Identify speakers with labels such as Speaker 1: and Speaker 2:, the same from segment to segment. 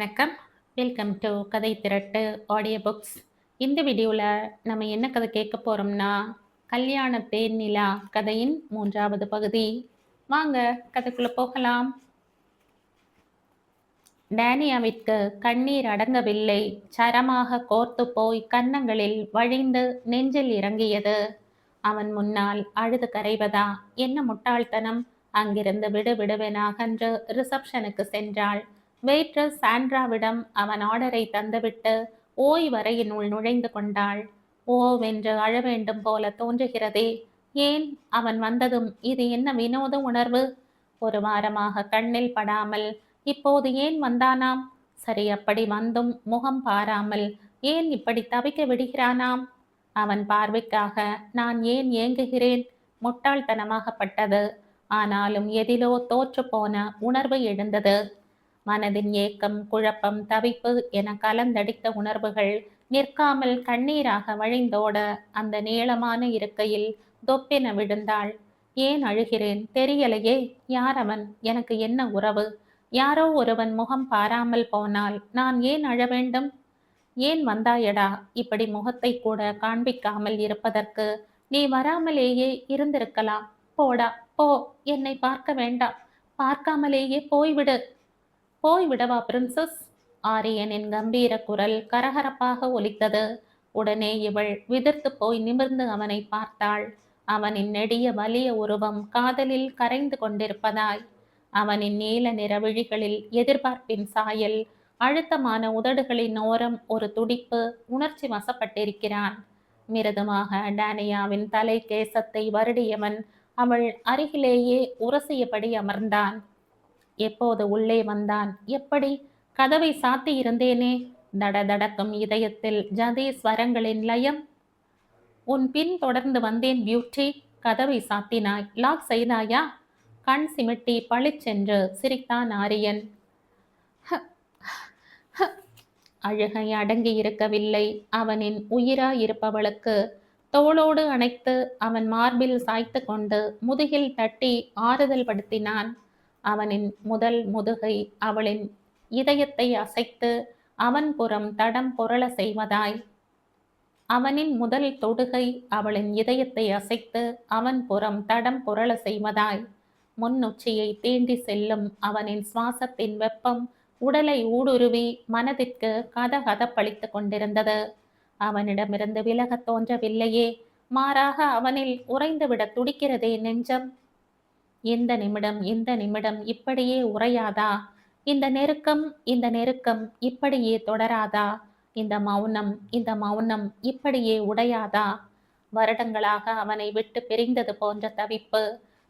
Speaker 1: வணக்கம். Welcome to கதை திரட்டு audio books. இந்த வீடியோவில் நம்ம என்ன கதை கேட்க போகிறோம்னா, கல்யாண தேன்நிலா கதையின் 3வது பகுதி. வாங்க கதைக்குள்ளே போகலாம். டேனியாவிற்கு கண்ணீர் அடங்கவில்லை. சரமாக கோர்த்து போய் கன்னங்களில் வழிந்து நெஞ்சில் இறங்கியது. அவன் முன்னால் அழுது கரைவதா? என்ன முட்டாள்தனம்! அங்கிருந்து விடுவிடுவென அகன்று ரிசப்ஷனுக்கு சென்றாள். வெயிட்ரஸ் சாண்ட்ராவிடம் அவன் ஆர்டரை தந்துவிட்டு ஓய்வறையினுள் நுழைந்து கொண்டாள். ஓவென்று அழ வேண்டும் போல தோன்றுகிறதே. ஏன் அவன் வந்ததும் இது என்ன வினோத உணர்வு? ஒரு வாரமாக கண்ணில் படாமல் இப்போது ஏன் வந்தானாம்? சரி, அப்படி வந்தும் முகம் பாராமல் ஏன் இப்படி தவிக்க விடுகிறானாம்? அவன் பார்வைக்காக நான் ஏன் ஏங்குகிறேன்? முட்டாள்தனமாகப்பட்டது. ஆனாலும் எதிலோ தோற்று போன உணர்வு எழுந்தது. மனதின் ஏக்கம், குழப்பம், தவிப்பு என கலந்தடித்த உணர்வுகள் நிற்காமல் கண்ணீராக வழிந்தோட அந்த நீளமான இருக்கையில் தொப்பென விழுந்தாள். ஏன் அழுகிறேன் தெரியலையே. யார் அவன்? எனக்கு என்ன உறவு? யாரோ ஒருவன் முகம் பாராமல் போனால் நான் ஏன் அழ வேண்டும்? ஏன் வந்தாயடா? இப்படி முகத்தை கூட காண்பிக்காமல் இருப்பதற்கு நீ வராமலேயே இருந்திருக்கலாம். போடா போ, என்னை பார்க்க வேண்டாம். பார்க்காமலேயே போய்விடு. போய்விடவா பிரின்சஸ்? ஆரியனின் கம்பீர குரல் கரகரப்பாக ஒலித்தது. உடனே இவள் விதிர்த்து போய் நிமிர்ந்து அவனை பார்த்தாள். அவனின் நெடிய வலிய உருவம் காதலில் கரைந்து கொண்டிருப்பதாய், அவனின் நீல நிற விழிகளில் எதிர்பார்ப்பின் சாயல், அழுத்தமான உதடுகளின் ஓரம் ஒரு துடிப்பு. உணர்ச்சி வசப்பட்டிருக்கிறான். மிருதுமாக டேனியாவின் தலை கேசத்தை வருடியவன் அவள் அருகிலேயே உரசியபடி அமர்ந்தான். எப்போது உள்ளே வந்தான்? எப்படி? கதவை சாத்தி இருந்தேனே. தடதடக்கும் இதயத்தில் ஜதி ஸ்வரங்களின் லயம். உன் பின் தொடர்ந்து வந்தேன் பியூட்டி. கதவை சாத்தினாய், லாக் செய்தாயா? கண் சிமிட்டி பளிச்சென்று சிரித்தான் ஆரியன். அழுகை அடங்கி இருக்கவில்லை. அவனின் உயிராயிருப்பவளுக்கு தோளோடு அணைத்து அவன் மார்பில் சாய்த்து கொண்டு முதுகில் தட்டி ஆறுதல் படுத்தினான். அவனின் முதல் முதுகை அவளின் இதயத்தை அசைத்து அவன் புறம் தடம் புரள செய்வதாய், அவனின் முதல் தொடுகை அவளின் இதயத்தை அசைத்து அவன் புறம் தடம் புரள செய்வதாய், முன்னுச்சியை தீண்டி செல்லும் அவனின் சுவாசத்தின் வெப்பம் உடலை ஊடுருவி மனதிற்கு கதகதப்பளித்து கொண்டிருந்தது. அவனிடமிருந்து விலக தோன்றவில்லையே, மாறாக அவனில் உறைந்துவிட துடிக்கிறதே நெஞ்சம். இந்த நிமிடம் இப்படியே உறையாதா? இந்த நெருக்கம் இப்படியே தொடராதா? இந்த மௌனம் இப்படியே உடையாதா? வருடங்களாக அவனை விட்டு பிரிந்தது போன்ற தவிப்பு,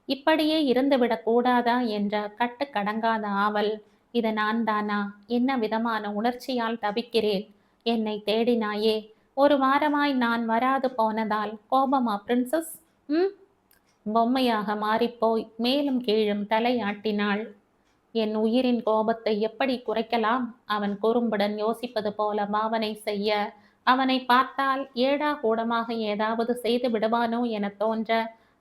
Speaker 1: இப்படியே இருந்துவிடக் கூடாதா என்ற கட்டுக்கடங்காத ஆவல். இது நான் தானா? என்ன விதமான உணர்ச்சியால் தவிக்கிறேன்? என்னை தேடினாயே, ஒரு வாரமாய் நான் வராது போனதால் கோபமா பிரின்சஸ்? பொம்மையாக மாறிப்போய் மேலும் கீழும் தலையாட்டினாள். என் உயிரின் கோபத்தை எப்படி குறைக்கலாம்? அவன் குறும்புடன் யோசிப்பது போல பாவனை செய்ய, அவனை பார்த்தால் ஏடா கூடமாக ஏதாவது செய்து விடுவானோ என தோன்ற,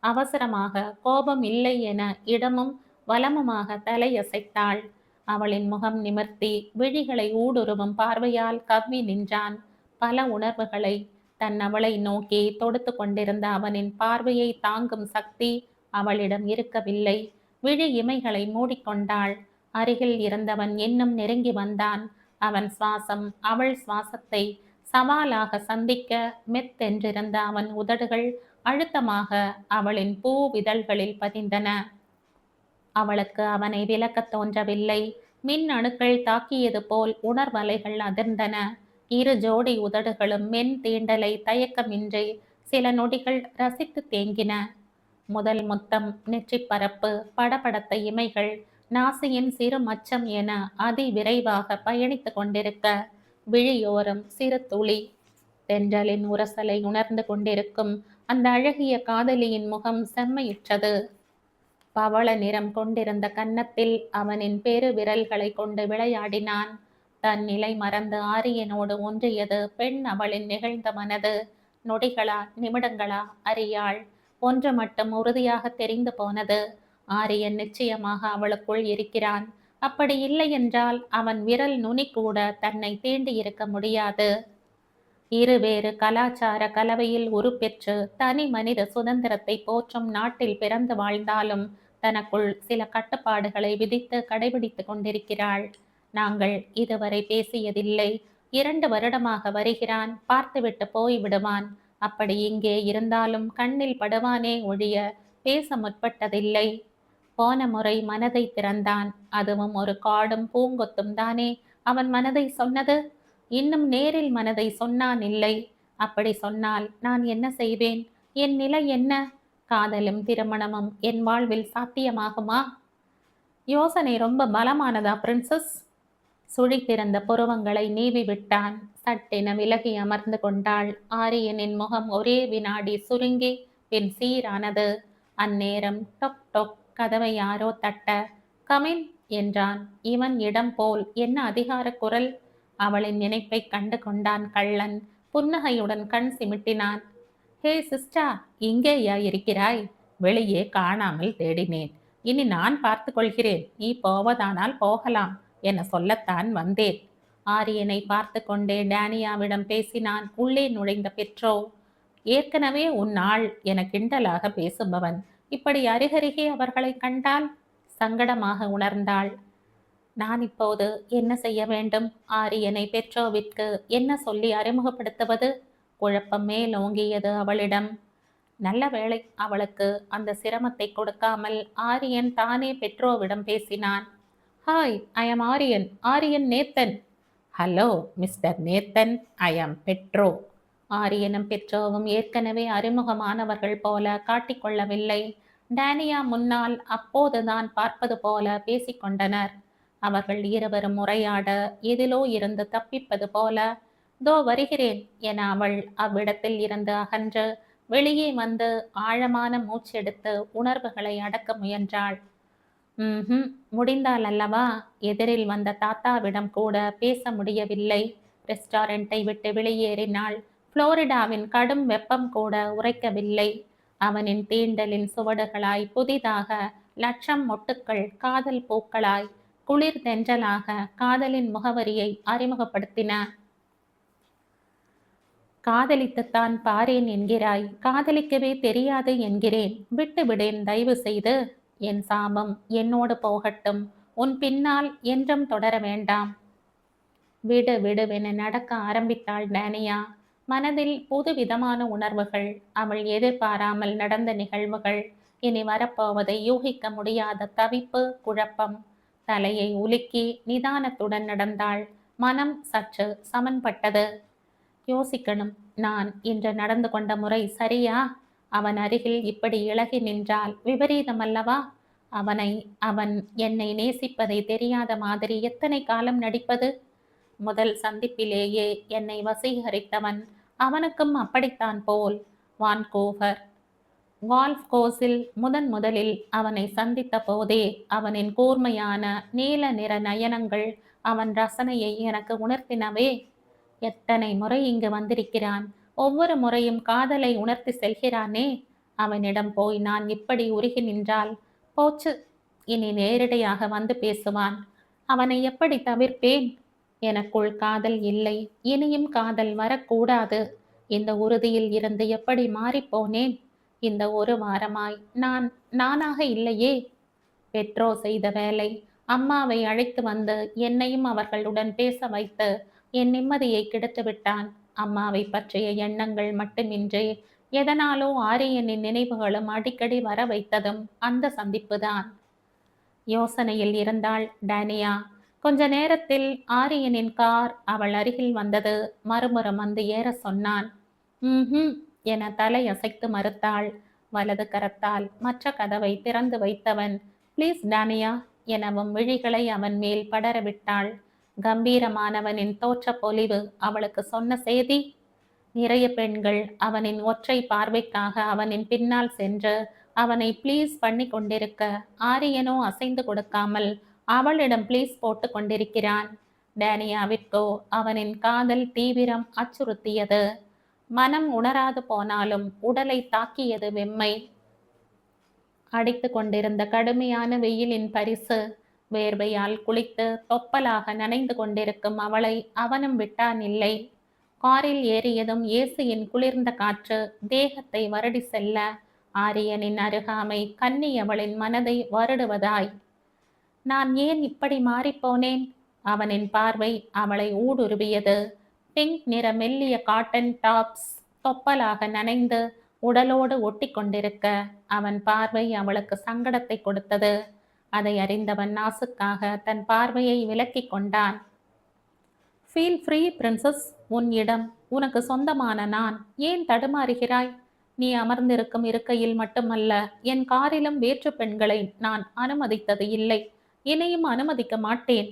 Speaker 1: அவசரமாக கோபம் இல்லை என இடமும் வலமுமாக தலையசைத்தாள். அவளின் முகம் நிமிர்த்தி விழிகளை ஊடுருவும் பார்வையால் கவ்வி நின்றான். பல உணர்வுகளை தன் அவளை நோக்கி தொடுத்து கொண்டிருந்த அவனின் பார்வையை தாங்கும் சக்தி அவளிடம் இருக்கவில்லை. விழி இமைகளை மூடிக்கொண்டாள். அருகில் இருந்தவன் இன்னும் நெருங்கி வந்தான். அவன் சுவாசம் அவள் சுவாசத்தை சவாலாக சந்திக்க மெத்தென்றிருந்த அவன் உதடுகள் அழுத்தமாக அவளின் பூ விதழ்களில் பதிந்தன. அவளுக்கு அவனை விலக்கத் தோன்றவில்லை. மின் அணுக்கள் தாக்கியது போல் உணர்வலைகள் அதிர்ந்தன. இரு ஜோடி உதடுகளும் மென் தீண்டலை தயக்கமின்றி சில நொடிகள் ரசித்து தேங்கின. முதல் முத்தம், நெற்றிப்பரப்பு, படபடத்த இமைகள், நாசியின் சிறு மச்சம் என அதி விரைவாக பயணித்து கொண்டிருக்க, விழியோரம் சிறு துளி. தென்றலின் உரசலை உணர்ந்து கொண்டிருக்கும் அந்த அழகிய காதலியின் முகம் செம்மையுற்றது. பவள நிறம் கொண்டிருந்த கன்னத்தில் அவனின் பெரு விரல்களை கொண்டு விளையாடினான். தன் நிலை மறந்து ஆரியனோடு ஒன்றியது பெண் அவளின் நிகழ்ந்த மனது. நொடிகளா நிமிடங்களா அறியாள். ஒன்று மட்டும் உறுதியாக தெரிந்து போனது, ஆரியன் நிச்சயமாக அவளுக்குள் இருக்கிறான். அப்படி இல்லை என்றால் அவன் விரல் நுனி கூட தன்னை தீண்டி இருக்க முடியாது. இருவேறு கலாச்சார கலவையில் உருப்பெற்று தனி மனித சுதந்திரத்தை போற்றும் நாட்டில் பிறந்து வாழ்ந்தாலும் தனக்குள் சில கட்டுப்பாடுகளை விதித்து கடைபிடித்துக் கொண்டிருக்கிறாள். நாங்கள் இதுவரை பேசியதில்லை. 2 வருடமாக வருகிறான், பார்த்துவிட்டு போய்விடுவான். அப்படி இங்கே இருந்தாலும் கண்ணில் படுவானே ஒழிய பேச முற்பட்டதில்லை. போன முறை மனதை திறந்தான். அதுவும் ஒரு காடும் பூங்கொத்தும் தானே அவன் மனதை சொன்னது. இன்னும் நேரில் மனதை சொன்னான் இல்லை. அப்படி சொன்னால் நான் என்ன செய்வேன்? என் நிலை என்ன? காதலும் திருமணமும் என் வாழ்வில் சாத்தியமாகுமா? யோசனை ரொம்ப பலமானதா பிரின்சஸ்? சுழித்திருந்த புருவங்களை நீவி விட்டான். சட்டென விலகி அமர்ந்து கொண்டாள். ஆரியனின் முகம் ஒரே வினாடி சுருங்கி பின் சீரானது. அந்நேரம் டொக் டொக் கதவை யாரோ தட்ட, கமின் என்றான். இவன் இடம் போல் என்ன அதிகார குரல்? அவளின் நினைப்பை கண்டு கொண்டான் கள்ளன். புன்னகையுடன் கண் சிமிட்டினான். ஹே சிஸ்டா, இங்கேயா இருக்கிறாய்? வெளியே காணாமல் தேடினேன். இனி நான் பார்த்து கொள்கிறேன். நீ போவதானால் போகலாம் என சொல்லத்தான் வந்தேன். ஆரியனை பார்த்து கொண்டே டேனியாவிடம் பேசினான் உள்ளே நுழைந்த பெட்ரோ. ஏற்கனவே உன் ஆள் என கிண்டலாக பேசுபவன் இப்படி அருகருகே அவர்களை கண்டால் சங்கடமாக உணர்ந்தாள். நான் இப்போது என்ன செய்ய வேண்டும்? ஆரியனை பெட்ரோவிற்கு என்ன சொல்லி அறிமுகப்படுத்துவது? குழப்பம் மேலோங்கியது அவளிடம். நல்ல வேளை அவளுக்கு அந்த சிரமத்தை கொடுக்காமல் ஆரியன் தானே பெட்ரோவிடம் பேசினான். Hi, I am Aryan. Aryan Nathan. Hello mister Nathan, I am Pedro. ஆரியனும் பெட்ரோவும் ஏற்கனவே அறிமுகமானவர்கள் போல காட்டிக்கொள்ளவில்லை. டேனியா முன்னால் அப்போதுதான் பார்ப்பது போல பேசிக்கொண்டனர். அவர்கள் இருவரும் உரையாட எதிலோ இருந்து தப்பிப்பது போல. தோ வருகிறேன் என அவள் அவ்விடத்தில் இருந்து அகன்று வெளியே வந்து ஆழமான மூச்செடுத்து உணர்வுகளை அடக்க முயன்றாள். முடிந்தால் அல்லவா? எதிரில் வந்த தாத்தாவிடம் கூட பேச முடியவில்லை. ரெஸ்டாரண்டை விட்டு வெளியேறினாள். புளோரிடாவின் கடும் வெப்பம் கூட உரைக்கவில்லை. அவனின் தீண்டலின் சுவடுகளாய் புதிதாக லட்சம் மொட்டுக்கள் காதல் பூக்களாய் குளிர் தென்றலாக காதலின் முகவரியை அறிமுகப்படுத்தின. காதலித்துத்தான் பாரேன் என்கிறாய், காதலிக்கவே தெரியாது என்கிறேன். விட்டுவிடேன் தயவு செய்து. என் சாபம் என்னோடு போகட்டும், உன் பின்னால் என்றும் தொடர வேண்டாம். விடு விடுவென நடக்க ஆரம்பித்தாள் டேனியா. மனதில் புதுவிதமான உணர்வுகள். அவள் எதிர்பாராமல் நடந்த நிகழ்வுகள். இனி வரப்போவதை யூகிக்க முடியாத தவிப்பு, குழப்பம். தலையை உலுக்கி நிதானத்துடன் நடந்தாள். மனம் சற்று சமன்பட்டது. யோசிக்கணும். நான் இன்று நடந்து கொண்ட முறை சரியா? அவன் அருகில் இப்படி இளகி நின்றால் விபரீதம் அல்லவா? அவன் என்னை நேசிப்பதை தெரியாத மாதிரி எத்தனை காலம் நடிப்பது? முதல் சந்திப்பிலேயே என்னை வசீகரித்தவன் அவனுக்கும் அப்படித்தான் போல். வான்கூவர் வால்ஃப் கோஸில் முதலில் அவனை சந்தித்த போதே அவனின் கூர்மையான நீல நிற நயனங்கள் அவன் ரசனையை எனக்கு உணர்த்தினவே. எத்தனை முறை இங்கு வந்திருக்கிறான். ஒவ்வொரு முறையும் காதலை உணர்த்தி செல்கிறானே. அவனிடம் போய் நான் இப்படி உருகி நின்றால் போச்சு. இனி நேரடியாக வந்து பேசுவான். அவனை எப்படி தவிர்ப்பேன்? எனக்குள் காதல் இல்லை, இனியும் காதல் வரக்கூடாது. இந்த உறுதியில் இருந்து எப்படி மாறிப்போனேன்? இந்த ஒரு வாரமாய் நான் நானாக இல்லையே. பெட்ரோ செய்த வேலை. அம்மாவை அழைத்து வந்து என்னையும் அவர்களுடன் பேச வைத்து என் நிம்மதியை கெடுத்து விட்டான். அம்மாவை பற்றிய எண்ணங்கள் மட்டுமின்றி எதனாலோ ஆரியனின் நினைவுகளும் அடிக்கடி வர வைத்ததும் அந்த சந்திப்புதான். யோசனையில் இருந்தாள் டேனியா. கொஞ்ச நேரத்தில் ஆரியனின் கார் அவள் அருகில் வந்தது. மறுபுறம் வந்து ஏற சொன்னான். என தலை அசைத்து மறுத்தாள். வலது கரத்தால் மற்ற கதவை திறந்து வைத்தவன் ப்ளீஸ் டேனியா எனவும் விழிகளை அவன் மேல் படரவிட்டாள். கம்பீரமானவனின் தோற்ற பொலிவு அவளுக்கு சொன்ன செய்தி. நிறைய பெண்கள் அவனின் ஒற்றை பார்வைக்காக அவனின் பின்னால் சென்று அவனை ப்ளீஸ் பண்ணி கொண்டிருக்க, ஆரியனோ அசைந்து கொடுக்காமல் அவளிடம் ப்ளீஸ் போட்டு கொண்டிருக்கிறான். டேனியாவிற்கோ அவனின் காதல் தீவிரம் அச்சுறுத்தியது. மனம் உணராது போனாலும் உடலை தாக்கியது வெம்மை. அடித்து கொண்டிருந்த கடுமையான வெயிலின் பரிசு. வேர்வையால் குளித்து தொப்பலாக நனைந்து கொண்டிருக்கும் அவளை அவனும் விட்டான் இல்லை. காரில் ஏறியதும் ஏசியின் குளிர்ந்த காற்று தேகத்தை வருடி செல்ல ஆரியனின் அருகாமை கன்னி அவளின் மனதை வருடுவதாய். நான் ஏன் இப்படி மாறிப்போனேன்? அவனின் பார்வை அவளை ஊடுருவியது. பிங்க் நிற மெல்லிய காட்டன் டாப்ஸ் தொப்பலாக நனைந்து உடலோடு ஒட்டி கொண்டிருக்க அவன் பார்வை அவளுக்கு சங்கடத்தை கொடுத்தது. அதை அறிந்தவன் நாசுக்காக தன் பார்வையை விலக்கிக் கொண்டான். ஃபீல் ஃப்ரீ பிரின்சஸ், உன் இடம், உனக்கு சொந்தமான நான். ஏன் தடுமாறுகிறாய்? நீ அமர்ந்திருக்கும் இருக்கையில் மட்டுமல்ல, என் காரிலும் வேற்று பெண்களை நான் அனுமதித்தது இல்லை, இனியும் அனுமதிக்க மாட்டேன்.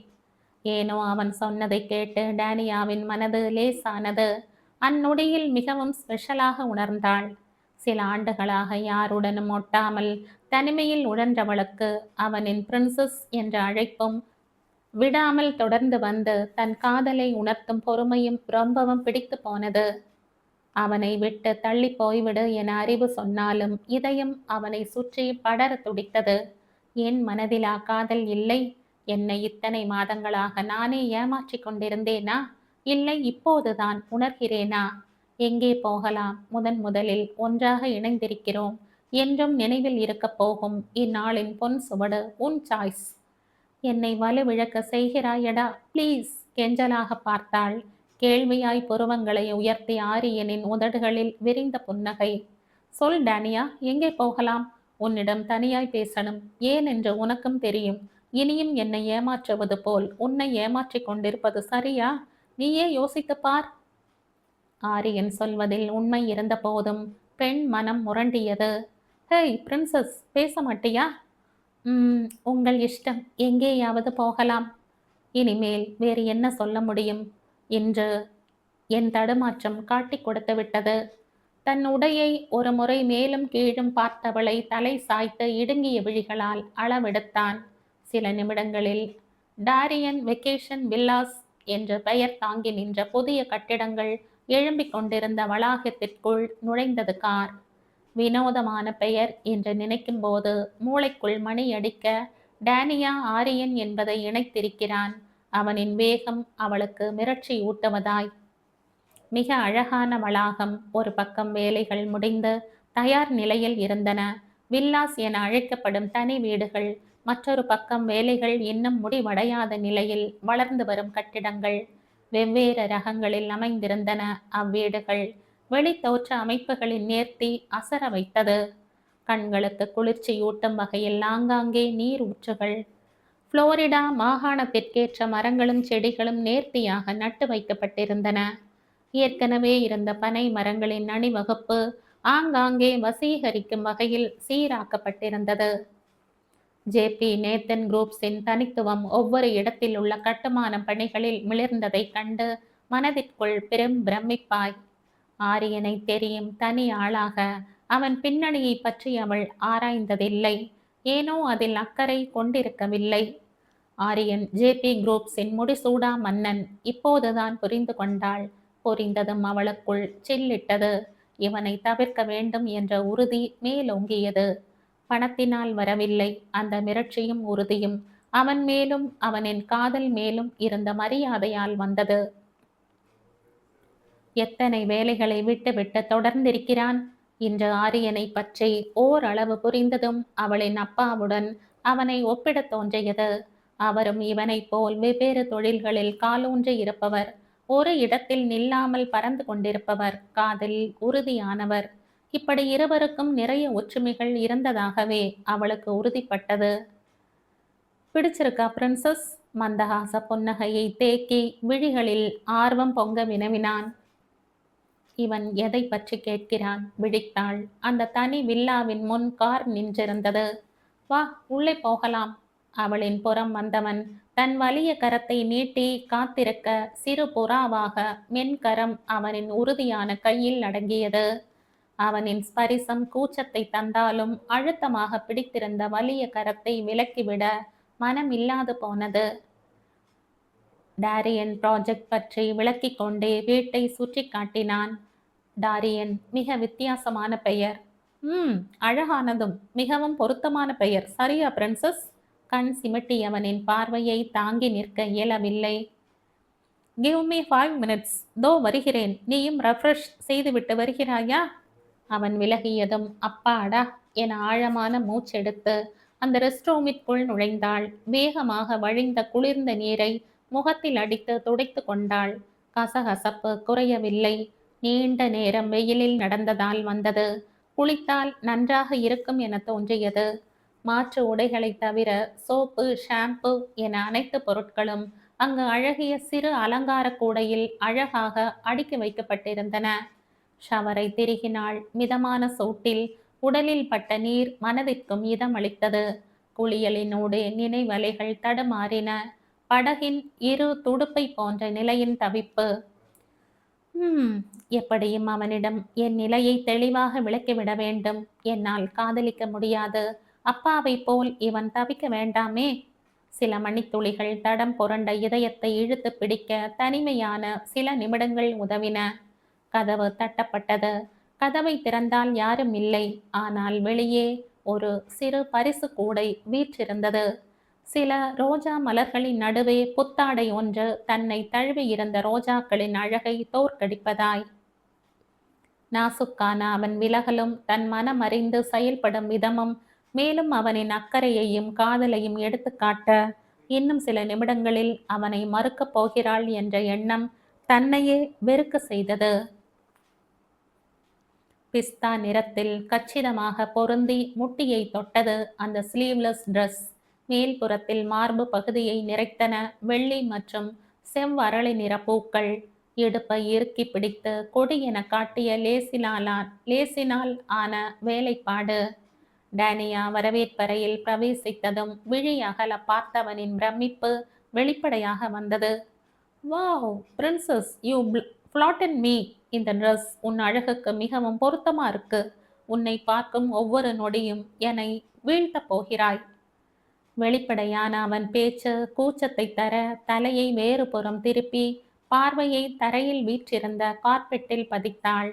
Speaker 1: ஏனோ அவன் சொன்னதை கேட்டு டேனியாவின் மனது லேசானது. அந்நொடியில் மிகவும் ஸ்பெஷலாக உணர்ந்தாள். சில ஆண்டுகளாக யாருடனும் ஒட்டாமல் தனிமையில் உழன்றவளுக்கு அவனின் பிரின்சஸ் என்ற அழைப்பும் விடாமல் தொடர்ந்து வந்து தன் காதலை உணர்த்தும் பொறுமையும் ரொம்பவும் பிடித்து போனது. அவனை விட்டு தள்ளி போய்விடு என அறிவு சொன்னாலும் இதயம் அவனை சுற்றி படர துடித்தது. என் மனதிலா காதல் இல்லை? என்னை இத்தனை மாதங்களாக நானே ஏமாற்றிக் கொண்டிருந்தேனா? இல்லை, இப்போதுதான் உணர்கிறேனா? எங்கே போகலாம்? முதலில் ஒன்றாக இணைந்திருக்கிறோம். என்றும் நினைவில் இருக்கப் போகும் இந்நாளின் பொன் சுவடு உன் சாய்ஸ். என்னை வலுவிழக்க செய்கிறாயடா ப்ளீஸ், கெஞ்சலாக பார்த்தாள். கேள்வியாய் புருவங்களை உயர்த்தி ஆரியனின் உதடுகளில் விரிந்த புன்னகை. சொல் டேனியா, எங்கே போகலாம்? உன்னிடம் தனியாய் பேசணும். ஏன் என்று உனக்கும் தெரியும். இனியும் என்னை ஏமாற்றுவது போல் உன்னை ஏமாற்றிக் கொண்டிருப்பது சரியா? நீயே யோசித்துப் பார். ஆரியன் சொல்வதில் உண்மை இருந்த போதும் பெண் மனம் முரண்டியது. ஹேய் பிரின்சஸ், பேச மாட்டியா? உங்கள் இஷ்டம், எங்கேயாவது போகலாம். இனிமேல் வேறு என்ன சொல்ல முடியும்? என்று என் தடுமாற்றம் காட்டி கொடுத்து விட்டது. தன் உடையை ஒரு முறை மேலும் கீழும் பார்த்தவளை தலை சாய்த்து இடுங்கிய விழிகளால் அளவெடுத்தான். சில நிமிடங்களில் டாரியன் வெக்கேஷன் வில்லாஸ் என்ற பெயர் தாங்கி நின்ற புதிய கட்டிடங்கள் எழும்பிக் கொண்டிருந்த வளாகத்திற்குள் நுழைந்தது கார். வினோதமான பெயர் என்று நினைக்கும் போது மூளைக்குள் மணி அடிக்க டேனியா ஆரியன் என்பதை இணைத்திருக்கிறான். அவனின் வேகம் அவளுக்கு மிரட்சி ஊட்டுவதாய். மிக அழகான வளாகம். ஒரு பக்கம் வேலைகள் முடிந்து தயார் நிலையில் இருந்தன. வில்லாஸ் என அழைக்கப்படும் தனி வீடுகள். மற்றொரு பக்கம் வேலைகள் இன்னும் முடிவடையாத நிலையில் வளர்ந்து வரும் கட்டிடங்கள். வெவ்வேறு ரகங்களில் அமைந்திருந்தன அவ்வீடுகள். வெளித்தோற்ற அமைப்புகளின் நேர்த்தி அசர வைத்தது. கண்களுக்கு குளிர்ச்சியூட்டும் வகையில் ஆங்காங்கே நீர் ஊற்றுகள். புளோரிடா மாகாணத்திற்கேற்ற மரங்களும் செடிகளும் நேர்த்தியாக நட்டு வைக்கப்பட்டிருந்தன. ஏற்கனவே இருந்த பனை மரங்களின் அணிவகுப்பு ஆங்காங்கே வசீகரிக்கும் வகையில் சீராக்கப்பட்டிருந்தது. ஜேபி நேத்தன் குரூப்ஸின் தனித்துவம் ஒவ்வொரு இடத்தில் உள்ள கட்டுமான பணிகளில் மிளிர்ந்ததை கண்டு மனதிற்குள் பெரும் பிரமிப்பாய். ஆரியனை தெரியும் தனி ஆளாக அவன் பின்னணியை பற்றி அவள் ஆராய்ந்ததில்லை. ஏனோ அதில் அக்கறை கொண்டிருக்கவில்லை. ஆரியன் ஜேபி குரூப்ஸின் முடிசூடா மன்னன். இப்போதுதான் புரிந்து கொண்டாள். புரிந்ததும் அவளுக்குள் சில்லிட்டது. இவனை தவிர்க்க வேண்டும் என்ற உறுதி மேலோங்கியது. பணத்தினால் வரவில்லை அந்த மிரட்சியும் உறுதியும். அவன் மேலும் அவனின் காதல் மேலும் இருந்த மரியாதையால் வந்தது. எத்தனை வேலைகளை விட்டுவிட்டு தொடர்ந்திருக்கிறான். இன்று ஆரியனை பற்றி ஓரளவு புரிந்ததும் அவளின் அப்பாவுடன் அவனை ஒப்பிடத் தோன்றியது. அவரும் இவனைப் போல் வெவ்வேறு தொழில்களில் காலூன்றி இருப்பவர். ஒரு இடத்தில் நில்லாமல் பறந்து கொண்டிருப்பவர். காதில் உறுதியானவர். இப்படி இருவருக்கும் நிறைய ஒற்றுமைகள் இருந்ததாகவே அவளுக்கு உறுதிப்பட்டது. பிடிச்சிருக்கா பிரின்சஸ்? மந்தகாச புன்னகையை தேக்கி விழிகளில் ஆர்வம் பொங்க வினவினான். இவன் எதை பற்றி கேட்கிறான்? விழித்தாள். அந்த தனி வில்லாவின் முன் கார் நின்றிருந்தது. வா, உள்ளே போகலாம். அவளின் புறம் வந்தவன் தன் வலிய கரத்தை நீட்டி காத்திருக்க சிறு புறாவாக மென்கரம் அவனின் உறுதியான கையில் அடங்கியது. அவனின் ஸ்பரிசம் கூச்சத்தை தந்தாலும் அழுத்தமாக பிடித்திருந்த வலிய கரத்தை விலக்கிவிட மனம் இல்லாது போனது. டாரியன் ப்ராஜெக்ட் பற்றி விளக்கிக் கொண்டே வீட்டை சுற்றி காட்டினான். டாரியன், மிக வித்தியாசமான பெயர். அழகானதும் மிகவும் பொருத்தமான பெயர். சரியா பிரின்சஸ்? கண் சிமிட்டியவனின் பார்வையை தாங்கி நிற்க இயலவில்லை. Give me 5 minutes. தோ வருகிறேன். நீயும் ரெஃப்ரெஷ் செய்துவிட்டு வருகிறாயா? அவன் விலகியதும் அப்பாடா என ஆழமான மூச்செடுத்து அந்த ரெஸ்ட் ரூமிற்குள் நுழைந்தாள். வேகமாக வழிந்த குளிர்ந்த நீரை முகத்தில் அடித்து துடைத்து கொண்டாள். கசகசப்பு குறையவில்லை. நீண்ட நேரம் வெயிலில் நடந்ததால் வந்தது. குளித்தால் நன்றாக இருக்கும் என தோன்றியது. மாற்று உடைகளை தவிர சோப்பு, ஷாம்பு என அனைத்து பொருட்களும் அங்கு அழகிய சிறு அலங்கார கூடையில் அழகாக அடுக்கி வைக்கப்பட்டிருந்தன. ஷவரை திருகினாள். மிதமான சூட்டில் உடலில் பட்ட நீர் மனதிற்கும் இதமளித்தது. குளியலினோடு நினைவலைகள் தடுமாறின. படகின் இரு துடுப்பை போன்ற நிலையின் தவிப்பு. எப்படியும் அவனிடம் என் நிலையை தெளிவாக விளக்கிவிட வேண்டும். என்னால் காதலிக்க முடியாது. அப்பாவை போல் இவன் தவிக்க வேண்டாமே. சில மணித்துளிகள் தடம் புரண்ட இதயத்தை இழுத்து பிடிக்க தனிமையான சில நிமிடங்கள் உதவின. கதவு தட்டப்பட்டது. கதவை திறந்தால் யாரும் இல்லை. ஆனால் வெளியே ஒரு சிறு பரிசு கூடை வீற்றிருந்தது. சில ரோஜா மலர்களின் நடுவே புத்தாடை ஒன்று தன்னை தழுவி இருந்த ரோஜாக்களின் அழகை தோற்கடிப்பதாய். நாசுக்கான அவன் விலகலும் தன் மனம் அறிந்து செயல்படும் விதமும் மேலும் அவனின் அக்கறையையும் காதலையும் எடுத்துக்காட்ட இன்னும் சில நிமிடங்களில் அவனை மறுக்கப் போகிறாள் என்ற எண்ணம் தன்னையே வெறுக்க செய்தது. பிஸ்தா நிறத்தில் கச்சிதமாக பொருந்தி முட்டியை தொட்டது அந்த ஸ்லீவ்லெஸ் ட்ரெஸ். மேல்புறத்தில் மார்பு பகுதியை நிறைத்தன வெள்ளி மற்றும் செவ்வரளி நிற பூக்கள். இடுப்பை இறுக்கி பிடித்து கொடி என காட்டிய லேசினால் ஆன வேலைப்பாடு. டேனியா வரவேற்பறையில் பிரவேசித்ததும் விழி அகல பார்த்தவனின் பிரமிப்பு வெளிப்படையாக வந்தது. Wow princess, you flatten me. இந்த ட்ரெஸ் உன் அழகுக்கு மிகவும் பொருத்தமா இருக்கு. உன்னை பார்க்கும் ஒவ்வொரு நொடியும் என்னை வீழ்த்த போகிறாய். வெளிப்படையான அவன் பேச்சு கூச்சத்தை தர தலையை வேறு புறம் திருப்பி பார்வையை தரையில் வீற்றிருந்த கார்பெட்டில் பதித்தாள்.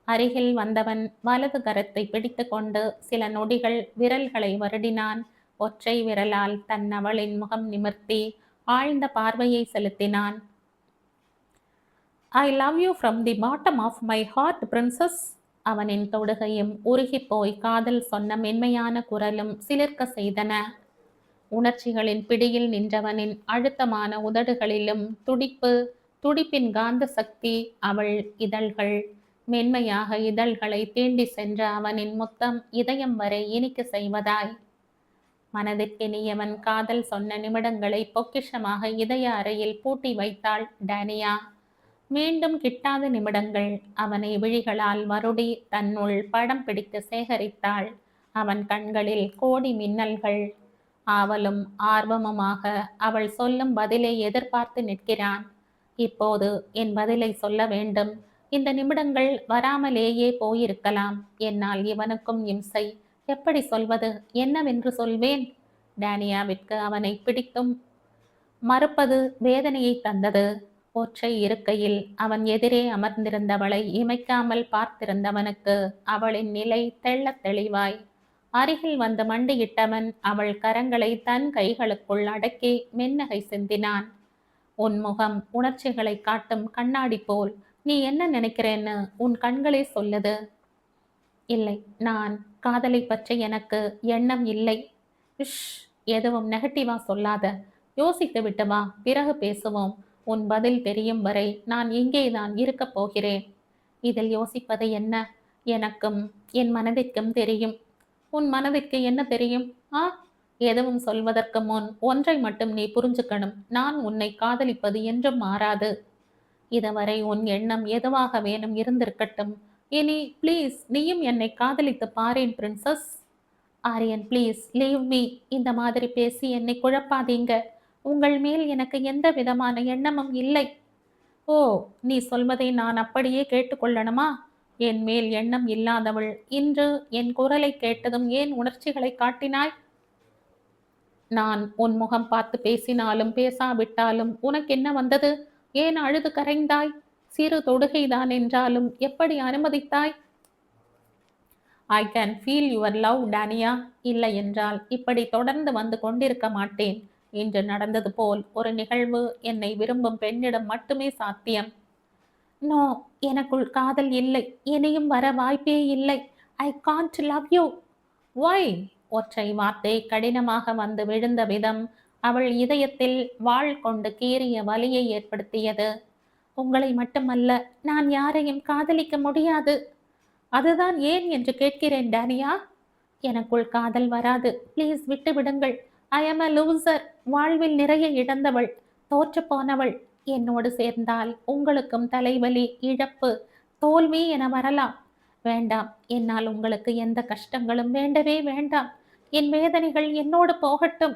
Speaker 1: அருகில் வந்தவன் வலது கரத்தை பிடித்து கொண்டு சில நொடிகள் விரல்களை வருடினான். ஒற்றை விரலால் தன் அவளின் முகம் நிமிர்த்தி ஆழ்ந்த பார்வையை செலுத்தினான். I love you from the bottom of my heart princess. அவனின் தொடுகையும் உருகி போய் காதல் சொன்ன மென்மையான குரலும் சிலிர்க்க செய்தன. உணர்ச்சிகளின் பிடியில் நின்றவனின் அழுத்தமான உதடுகளிலும் துடிப்பின் காந்த சக்தி. அவள் இதழ்கள் மென்மையாக இதழ்களை தீண்டி சென்ற அவனின் முத்தம் இதயம் வரை இனிக்க செய்வதாய். மனதிற்கினியவன் காதல் சொன்ன நிமிடங்களை பொக்கிஷமாக இதய அறையில் பூட்டி வைத்தாள் டேனியா. மீண்டும் கிட்டாத நிமிடங்கள் அவனை விழிகளால் வருடி தன்னுள் படம் பிடித்து சேகரித்தாள். அவன் கண்களில் கோடி மின்னல்கள். ஆவலும் ஆர்வமுமாக அவள் சொல்லும் பதிலை எதிர்பார்த்து நிற்கிறான். இப்போது என் பதிலை சொல்ல வேண்டும். இந்த நிமிடங்கள் வராமலேயே போயிருக்கலாம். என்னால் இவனுக்கும் இம்சை. எப்படி சொல்வது? என்னவென்று சொல்வேன்? டேனியாவிற்கு அவனை பிடித்தும் மறுப்பது வேதனையை தந்தது. ஒற்றை இருக்கையில் அவன் எதிரே அமர்ந்திருந்தவளை இமைக்காமல் பார்த்திருந்தவனுக்கு அவளின் நிலை தெள்ளத் தெளிவாய். அருகில் வந்து மண்டியிட்டவன் அவள் கரங்களை தன் கைகளுக்குள் அடக்கி மென்னகை சிந்தினான். உன் முகம் உணர்ச்சிகளை காட்டும் கண்ணாடி போல். நீ என்ன நினைக்கிறேன்னு உன் கண்களே சொல்லுது. இல்லை, நான் காதலை பற்றி எனக்கு எண்ணம் இல்லை. எதுவும் நெகட்டிவா சொல்லாத. யோசித்து விட்டு வா, பிறகு பேசுவோம். உன் பதில் தெரியும் வரை நான் இங்கேதான் இருக்கப் போகிறேன். இதில் யோசிப்பது என்ன? எனக்கும் என் மனதிற்கும் தெரியும். உன் மனதிற்கு என்ன தெரியும்? எதுவும் சொல்வதற்கு முன் ஒன்றை மட்டும் நீ புரிஞ்சுக்கணும். நான் உன்னை காதலிப்பது என்றும் மாறாது. இதுவரை உன் எண்ணம் எதுவாக வேணும் இருந்திருக்கட்டும். இனி ப்ளீஸ் நீயும் என்னை காதலித்து பாரேன் princess. Aryan please leave me. இந்த மாதிரி பேசி என்னை குழப்பாதீங்க. உங்கள் மேல் எனக்கு எந்த விதமான எண்ணமும் இல்லை. ஓ, நீ சொல்வதை நான் அப்படியே கேட்டுக்கொள்ளணுமா? என் மேல் எண்ணம் இல்லாதவள் இன்று என் குரலை கேட்டதும் ஏன் உணர்ச்சிகளை காட்டினாய்? நான் உன் முகம் பார்த்து பேசினாலும் பேசாவிட்டாலும் உனக்கு என்ன வந்தது? ஏன் அழுது கரைந்தாய்? சிறு தொடுகைதான் என்றாலும் எப்படி அனுமதித்தாய்? I can feel your love Tania. இல்லை என்றால் இப்படி தொடர்ந்து வந்து கொண்டிருக்க மாட்டேன். இன்று நடந்தது போல் ஒரு நிகழ்வு என்னை விரும்பும் பெண்ணிடம் மட்டுமே சாத்தியம். நோ, எனக்குள் காதல் இல்லை. இனியும் வர வாய்ப்பே இல்லை. I can't love you. Why? ஒற்றை வார்த்தை கடினமாக வந்து விழுந்த விதம் அவள் இதயத்தில் வாள் கொண்டு கீறிய வலியை ஏற்படுத்தியது. உங்களை மட்டுமல்ல, நான் யாரையும் காதலிக்க முடியாது. அதுதான் ஏன் என்று கேட்கிறேன் டேனியா. எனக்குள் காதல் வராது. ப்ளீஸ் விட்டு விடுங்கள். ஐ am a லூசர். வாழ்வில் நிறைய இழந்தவள், தோற்று போனவள். என்னோடு சேர்ந்தால் உங்களுக்கும் தலைவலி, இழப்பு, தோல்வி என வரலாம். வேண்டாம், என்னால் உங்களுக்கு எந்த கஷ்டங்களும் வேண்டவே வேண்டாம். என் வேதனைகள் என்னோடு போகட்டும்.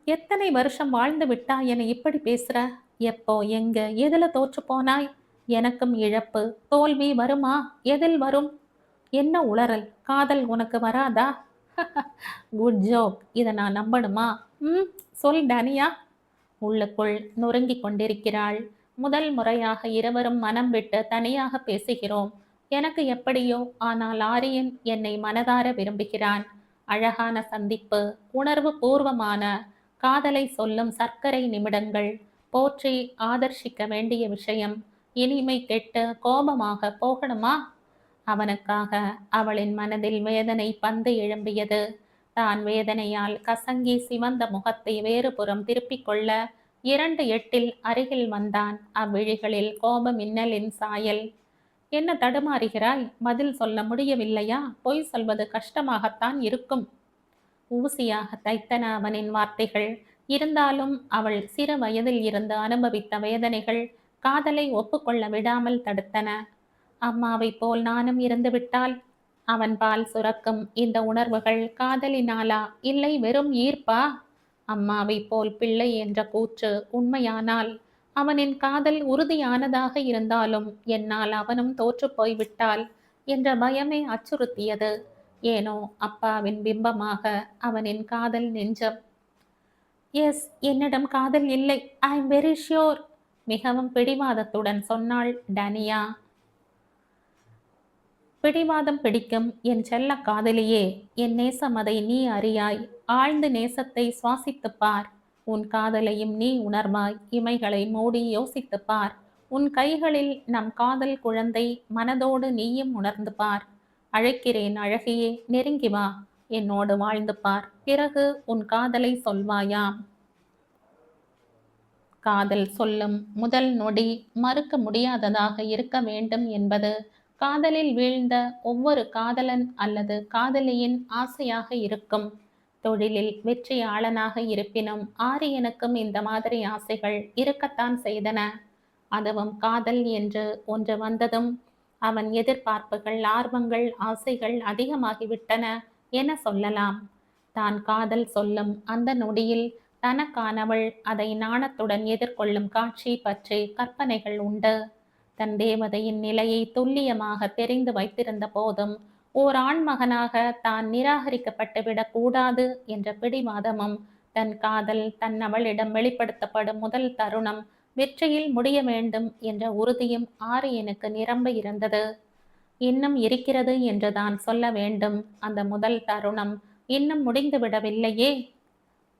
Speaker 1: எத்தனை வருஷம் வாழ்ந்து விட்டாய் என இப்படி பேசுற? எப்போ, எங்க, எதுல தோற்று போனாய்? எனக்கும் இழப்பு, தோல்வி வருமா? எதில் வரும்? என்ன உளறல்? காதல் உனக்கு வராதா? Good joke. இதை நான் நம்பணுமா? ம், சொல் டேனியா. உள்ளுக்குள் நொறுங்கிக் கொண்டிருக்கிறாள். முதல் முறையாக இருவரும் மனம் விட்டு தனியாக பேசுகிறோம். எனக்கு எப்படியோ, ஆனால் ஆரியன் என்னை மனதார விரும்புகிறான். அழகான சந்திப்பு, உணர்வு பூர்வமான காதலை சொல்லும் சர்க்கரை நிமிடங்கள், போற்றி ஆதர்ஷிக்க வேண்டிய விஷயம். இனிமை கெட்டு கோபமாக போகணுமா? அவனுக்காக அவளின் மனதில் வேதனை பந்து எழும்பியது. தான் வேதனையால் கசங்கி சிவந்த முகத்தை வேறுபுறம் திருப்பிக் கொள்ள 2 எட்டில் அருகில் வந்தான். அவ்விழிகளில் கோப மின்னலின் சாயல். என்ன தடுமாறுகிறாய்? பதில் சொல்ல முடியவில்லையா? பொய் சொல்வது கஷ்டமாகத்தான் இருக்கும். ஊசியாக தைத்தன அவனின் வார்த்தைகள். இருந்தாலும் அவள் சிறு வயதில் இருந்து அனுபவித்த வேதனைகள் காதலை ஒப்புக்கொள்ள விடாமல் தடுத்தன. அம்மாவை போல் நானும் இருந்துவிட்டால்? அவன் பால் சுரக்கும் இந்த உணர்வுகள் காதலினாலா, இல்லை வெறும் ஈர்ப்பா? அம்மாவை போல் பிள்ளை என்ற கூற்று உண்மையானால் அவனின் காதல் உறுதியானதாக இருந்தாலும் என்னால் அவனும் தோற்று போய்விட்டால் என்ற பயமே அச்சுறுத்தியது. ஏனோ அப்பாவின் பிம்பமாக அவனின் காதல் நெஞ்சம். எஸ், என்னிடம் காதல் இல்லை. I am very sure. மிகவும் பிடிவாதத்துடன் சொன்னாள் டேனியா. பிடிவாதம் பிடிக்கும் என் செல்ல காதலியே, என் நேசம் அதை நீ அறியாய். ஆழ்ந்து நேசத்தை சுவாசித்துப் பார். உன் காதலையும் நீ உணர்வாய். இமைகளை மூடி யோசித்துப் பார். உன் கைகளில் நம் காதல் குழந்தை மனதோடு நீயும் உணர்ந்து பார். அழைக்கிறேன் அழகியே, நெருங்கி வா. என்னோடு வாழ்ந்து பார். பிறகு உன் காதலை சொல்வாயாம். காதல் சொல்லும் முதல் நொடி மறுக்க முடியாததாக இருக்க வேண்டும் என்பது காதலில் வீழ்ந்த ஒவ்வொரு காதலன் அல்லது காதலியின் ஆசையாக இருக்கும். தொழிலில் வெற்றியாளனாக இருப்பினும் ஆரியனுக்கும் இந்த மாதிரி ஆசைகள் இருக்கத்தான் செய்தன. அதுவும் காதல் என்று ஒன்று வந்ததும் அவன் எதிர்பார்ப்புகள், ஆர்வங்கள், ஆசைகள் அதிகமாகிவிட்டன என சொல்லலாம். தான் காதல் சொல்லும் அந்த நொடியில் தனக்கானவள் அதை நாணத்துடன் எதிர்கொள்ளும் காட்சி பற்றி கற்பனைகள் உண்டு. தன் தேவதையின் நிலையை துல்லியமாக தெரிந்து வைத்திருந்த போதும் ஓர் ஆண்மகனாக தான் நிராகரிக்கப்பட்டுவிடக் கூடாது என்ற பிடிவாதமும், தன் காதல் தன் அவளிடம் வெளிப்படுத்தப்படும் முதல் தருணம் வெற்றியில் முடிய வேண்டும் என்ற உறுதியும் ஆரியனுக்கு நிரம்ப இருந்தது. இன்னும் இருக்கிறது என்று தான் சொல்ல வேண்டும். அந்த முதல் தருணம் இன்னும் முடிந்துவிடவில்லையே.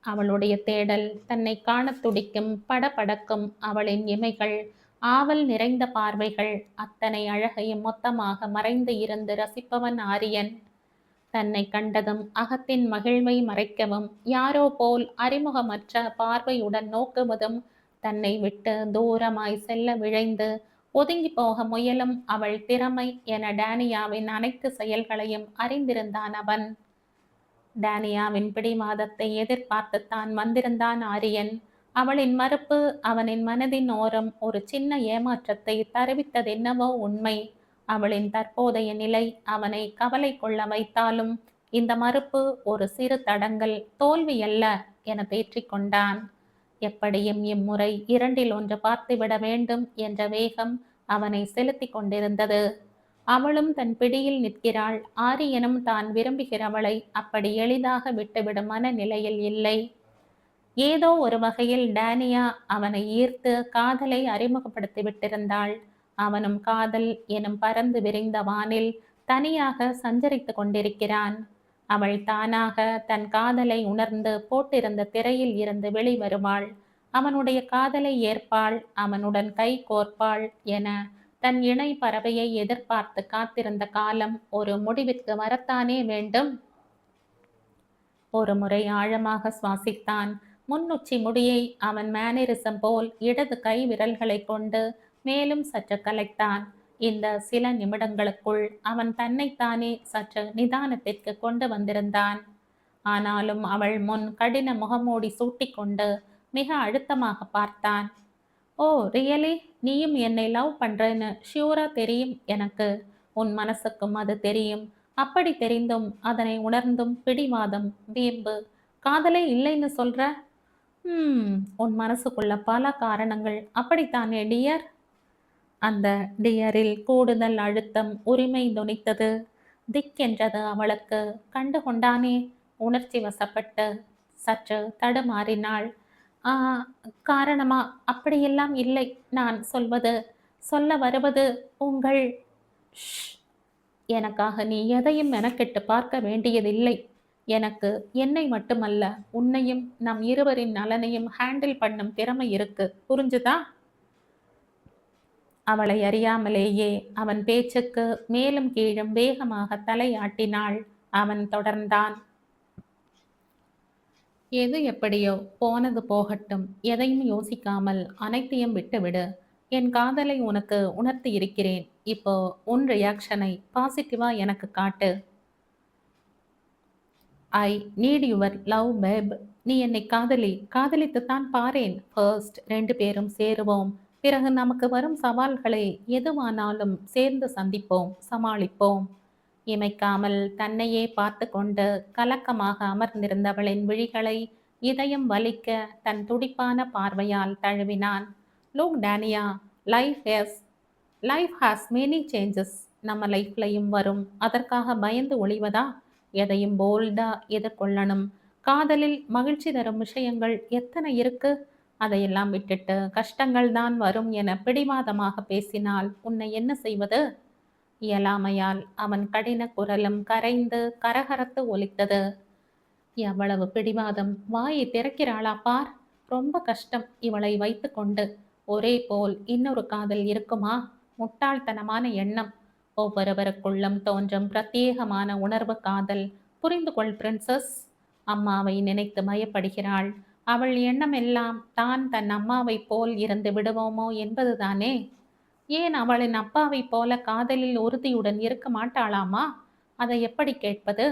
Speaker 1: அவளுடைய தேடல், தன்னை காணத் துடிக்கும் படபடக்கும் அவளின் இமைகள், ஆவல் நிறைந்த பார்வைகள், அத்தனை அழகையும் மொத்தமாக மறைந்து இருந்து ரசிப்பவன் ஆரியன். தன்னை கண்டதும் அகத்தின் மகிழ்வை மறைக்கவும், யாரோ போல் அறிமுகமற்ற பார்வையுடன் நோக்குவதும், தன்னை விட்டு தூரமாய் செல்ல விழைந்து ஒதுங்கி போக முயலும் அவள் திறமை என டேனியாவின் அனைத்து செயல்களையும் அறிந்திருந்தான் அவன். டேனியாவின் பிடிவாதத்தை எதிர்பார்த்துத்தான் வந்திருந்தான் ஆரியன். அவளின் மறுப்பு அவனின் மனதின் ஓரம் ஒரு சின்ன ஏமாற்றத்தை தருவித்ததென்னவோ உண்மை. அவளின் தற்போதைய நிலை அவனை கவலை கொள்ள வைத்தாலும் இந்த மறுப்பு ஒரு சிறு தடங்கல், தோல்வியல்ல என தேற்றிக்கொண்டான். எப்படியும் இம்முறை 2 பார்த்துவிட வேண்டும் என்ற வேகம் அவனை செலுத்தி கொண்டிருந்தது. அவளும் தன் பிடியில் நிற்கிறாள். ஆரியனும் தான் விரும்புகிறவளை அப்படி எளிதாக விட்டுவிடும் மனநிலையில் இல்லை. ஏதோ ஒரு வகையில் டேனியா அவனை ஈர்த்து காதலை அறிமுகப்படுத்தி விட்டிருந்தாள். அவனும் காதல் எனும் பறந்து விரிந்த வானில் தனியாக சஞ்சரித்துக் கொண்டிருக்கிறான். அவள் தானாக தன் காதலை உணர்ந்து போட்டிருந்த திரையில் இருந்து வெளிவருவாள். அவனுடைய காதலை ஏற்பாள், அவனுடன் கை கோர்ப்பாள் என தன் இணை பறவையை எதிர்பார்த்து காத்திருந்த காலம் ஒரு முடிவிற்கு வரத்தானே வேண்டும். ஒரு முறை ஆழமாக சுவாசித்தான். முன்னுச்சி முடியை அவன் மேனரிசம் போல் இடது கை விரல்களை கொண்டு மேலும் சற்று கலைத்தான். இந்த சில நிமிடங்களுக்குள் அவன் தன்னைத்தானே சற்று நிதானத்திற்கு கொண்டு வந்திருந்தான். ஆனாலும் அவள் முன் கடின முகமூடி சூட்டிக்கொண்டு மிக அழுத்தமாக பார்த்தான். ஓ ரியலி? நீயும் என்னை லவ் பண்றேன்னு ஷியூரா தெரியும் எனக்கு. உன் மனசுக்கும் அது தெரியும். அப்படி தெரிந்தும் அதனை உணர்ந்தும் பிடிவாதம், வீம்பு, காதலே இல்லைன்னு சொல்ற? உன் மனசுக்குள்ள பல காரணங்கள் அப்படித்தானே டியர்? அந்த டியரில் கூடுதல் அழுத்தம் உரிமை துணித்தது. திக்கென்றது அவளுக்கு. கண்டு கொண்டானே. உணர்ச்சி வசப்பட்டு சற்று தடுமாறினாள். ஆ காரணமா? அப்படியெல்லாம் இல்லை. நான் சொல்ல வருவது உங்கள் ஷ். எனக்காக நீ எதையும் மெனக்கெட்டு பார்க்க வேண்டியதில்லை. எனக்கு என்னை மட்டுமல்ல, உன்னையும் நம் இருவரின் நலனையும் ஹேண்டில் பண்ணும் திறமை இருக்கு. புரிஞ்சுதா? அவளை அறியாமலேயே அவன் பேச்சுக்கு மேலும் கீழும் வேகமாக தலையாட்டினாள். அவன் தொடர்ந்தான். எது எப்படியோ போனது போகட்டும். எதையும் யோசிக்காமல் அனைத்தையும் விட்டுவிடு. என் காதலை உனக்கு உணர்த்தி இருக்கிறேன். இப்போ உன் ரியாக்ஷனை பாசிட்டிவா எனக்கு காட்டு. ஐ நீட் யுவர் லவ் பேப். நீ என்னை காதலித்துத்தான் பாரேன். ஃபர்ஸ்ட் 2 பேரும் சேருவோம். பிறகு நமக்கு வரும் சவால்களை எதுவானாலும் சேர்ந்து சந்திப்போம், சமாளிப்போம். இமைக்காமல் தன்னையே பார்த்து கொண்டு கலக்கமாக அமர்ந்திருந்தவளின் விழிகளை இதயம் வலிக்க தன் துடிப்பான பார்வையால் தழுவினான். Look Tania, life has many changes. நம்ம லைஃப்லையும் வரும். அதற்காக பயந்து ஒளிவதா? எதையும் போல்டா எதிர்கொள்ளணும். காதலில் மகிழ்ச்சி தரும் விஷயங்கள் எத்தனை இருக்கு. அதையெல்லாம் விட்டுட்டு கஷ்டங்கள் தான் வரும் என பிடிவாதமாக பேசினால் உன்னை என்ன செய்வது? இயலாமையால் அவன் கடின குரலும் கரைந்து கரகரத்து ஒலித்தது. எவ்வளவு பிடிவாதம்! வாயை திறக்கிறாளா பார். ரொம்ப கஷ்டம் இவளை வைத்து கொண்டு. ஒரே போல் இன்னொரு காதல் இருக்குமா? முட்டாள்தனமான எண்ணம். ஒவ்வொருவருக்குள்ளும் தோன்றும் பிரத்யேகமான உணர்வு காதல். புரிந்து கொள் பிரின்சஸ். அம்மாவை நினைத்து பயப்படுகிறாள். அவள் எண்ணமெல்லாம் தான் தன் அம்மாவைப் போல் இருந்து விடுவோமோ என்பதுதானே. ஏன் அவளின் அப்பாவைப் போல காதலில் உறுதியுடன் இருக்க மாட்டாளாமா? அதை எப்படி கேட்பது?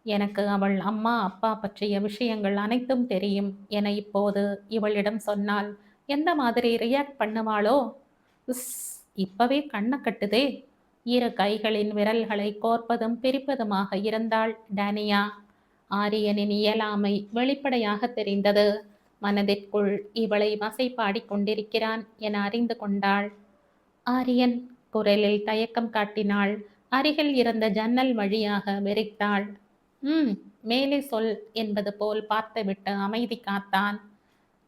Speaker 1: எனக்கு அவள் அம்மா அப்பா பற்றிய விஷயங்கள் அனைத்தும் தெரியும் என இப்போது இவளிடம் சொன்னால் எந்த மாதிரி ரியாக்ட் பண்ணுவாளோ? உஸ், இப்பவே கண்ணை கட்டுதே. இரு கைகளின் விரல்களை கோர்ப்பதும் பிரிப்பதுமாக இருந்தாள் டேனியா. ஆரியனின் இயலாமை வெளிப்படையாக தெரிந்தது. மனதிற்குள் இவளை வசைபாடி கொண்டிருக்கிறான் என அறிந்து கொண்டாள். ஆரியன் குரலில் தயக்கம் காட்டினாள். அருகில் இருந்த ஜன்னல் வழியாக வெறித்தாள். மேலே சொல் என்பது போல் பார்த்துவிட்டு அமைதி காத்தான்.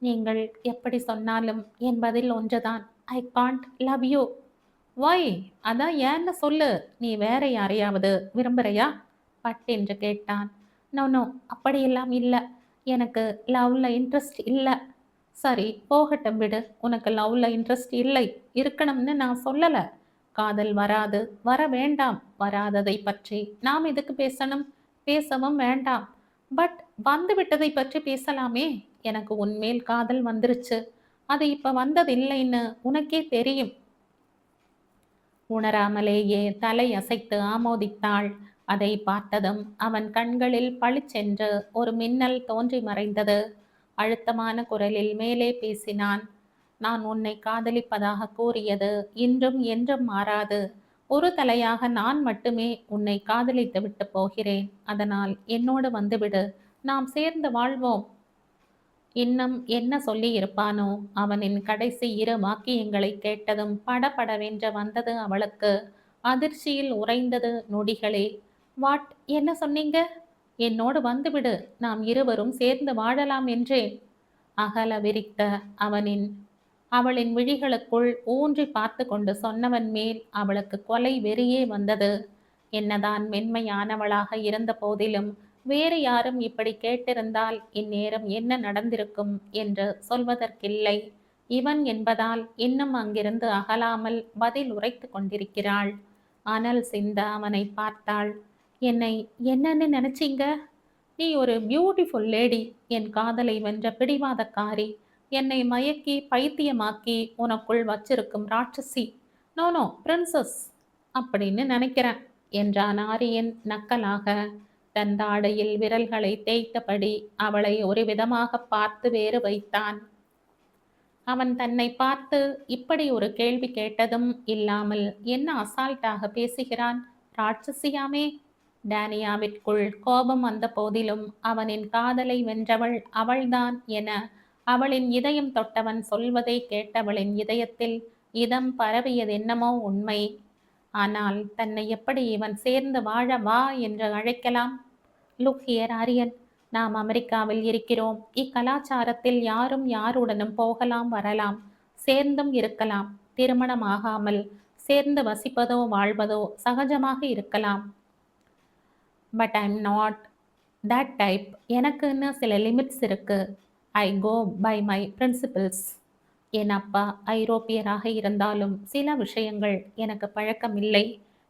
Speaker 1: நீங்கள் எப்படி சொன்னாலும் என் பதில் ஒன்றுதான். I can't love you. Why? அதான் ஏன்னு சொல்லு. நீ வேற யாரையாவது விரும்புறையா? பட்டென்று கேட்டான். நோ நோ, அப்படியெல்லாம் இல்லை. எனக்கு லவ்ல இன்ட்ரெஸ்ட் இல்லை. சரி போகட்டும் விடு. உனக்கு லவ்ல இன்ட்ரெஸ்ட் இல்லை, இருக்கணும்னு நான் சொல்லலை. காதல் வராது, வர வேண்டாம். வராததை பற்றி நாம் எதுக்கு பேசணும்? பேசவும் வேண்டாம். பட் வந்து விட்டதை பற்றி பேசலாமே. எனக்கு உன்மேல் காதல் வந்துருச்சு. அது இப்ப வந்ததில்லைன்னு உனக்கே தெரியும். உணராமலேயே தலை அசைத்து ஆமோதித்தாள். அதை பார்த்ததும் அவன் கண்களில் பளிச்சென்று ஒரு மின்னல் தோன்றி மறைந்தது. அழுத்தமான குரலில் மேலே பேசினான். நான் உன்னை காதலிப்பதாக கூறியது இன்றும் என்றும் மாறாது. ஒரு தலையாக நான் மட்டுமே உன்னை காதலித்து விட்டு போகிறேன். அதனால் என்னோடு வந்துவிடு. நாம் சேர்ந்து வாழ்வோம். இன்னும் என்ன சொல்லி இருப்பானோ? அவனின் கடைசி 2 வாக்கியங்களை கேட்டதும் படபடவென்று வந்தது அவளுக்கு. அதிர்ச்சியில் உறைந்தது நொடிகளே. வாட்? என்ன சொன்னீங்க? என்னோடு வந்துவிடு, நாம் இருவரும் சேர்ந்து வாழலாம் என்றேன். அகல விரித்த அவளின் விழிகளுக்குள் ஊன்றி பார்த்து கொண்டு சொன்னவன் மேல் அவளுக்கு கொலை வெறியே வந்தது. என்னதான் மென்மையானவளாக இருந்த போதிலும் வேறு யாரும் இப்படி கேட்டிருந்தால் இந்நேரம் என்ன நடந்திருக்கும் என்று சொல்வதற்கில்லை. இவன் என்பதால் இன்னும் அங்கிருந்து அகலாமல் பதில் உரைத்து கொண்டிருக்கிறாள். அனல் சிந்த அவனை பார்த்தாள். என்னை என்னன்னு நினைச்சீங்க? நீ ஒரு பியூட்டிஃபுல் லேடி, என் காதலை வென்ற பிடிவாதக்காரி, என்னை மயக்கி பைத்தியமாக்கி உனக்குள் வச்சிருக்கும் ராட்சசி, நோ பிரின்சஸ் அப்படின்னு நினைக்கிறேன் என்றான் ஆரியன் நக்கலாக. தன் தாடையில் விரல்களை தேய்த்தபடி அவளை ஒரு விதமாக பார்த்து வேறு வைத்தான். அவன் தன்னை பார்த்து இப்படி ஒரு கேள்வி கேட்டதும் இல்லாமல் என்ன அசால்ட்டாக பேசுகிறான். ராட்சசியாமே! டேனியாவிற்குள் கோபம் வந்த போதிலும் அவனின் காதலை வென்றவள் அவள்தான் என அவளின் இதயம் தொட்டவன் சொல்வதை கேட்டவளின் இதயத்தில் இதம் பரவியதென்னமோ உண்மை. ஆனால் தன்னை எப்படி இவன் சேர்ந்து வாழ வா என்று அழைக்கலாம்? லுக் ஹியர் ஆரியன், நாம் அமெரிக்காவில் இருக்கிறோம். இக்கலாச்சாரத்தில் யாரும் யாருடனும் போகலாம் வரலாம், சேர்ந்தும் இருக்கலாம். திருமணம் ஆகாமல் சேர்ந்து வசிப்பதோ வாழ்வதோ சகஜமாக இருக்கலாம். But I'm not that type. எனக்குன்னு சில லிமிட்ஸ் இருக்கு. ஐ கோ பை மை பிரின்சிபிள்ஸ். என் அப்பா ஐரோப்பியராக இருந்தாலும் சில விஷயங்கள் எனக்கு பழக்கமில்லை.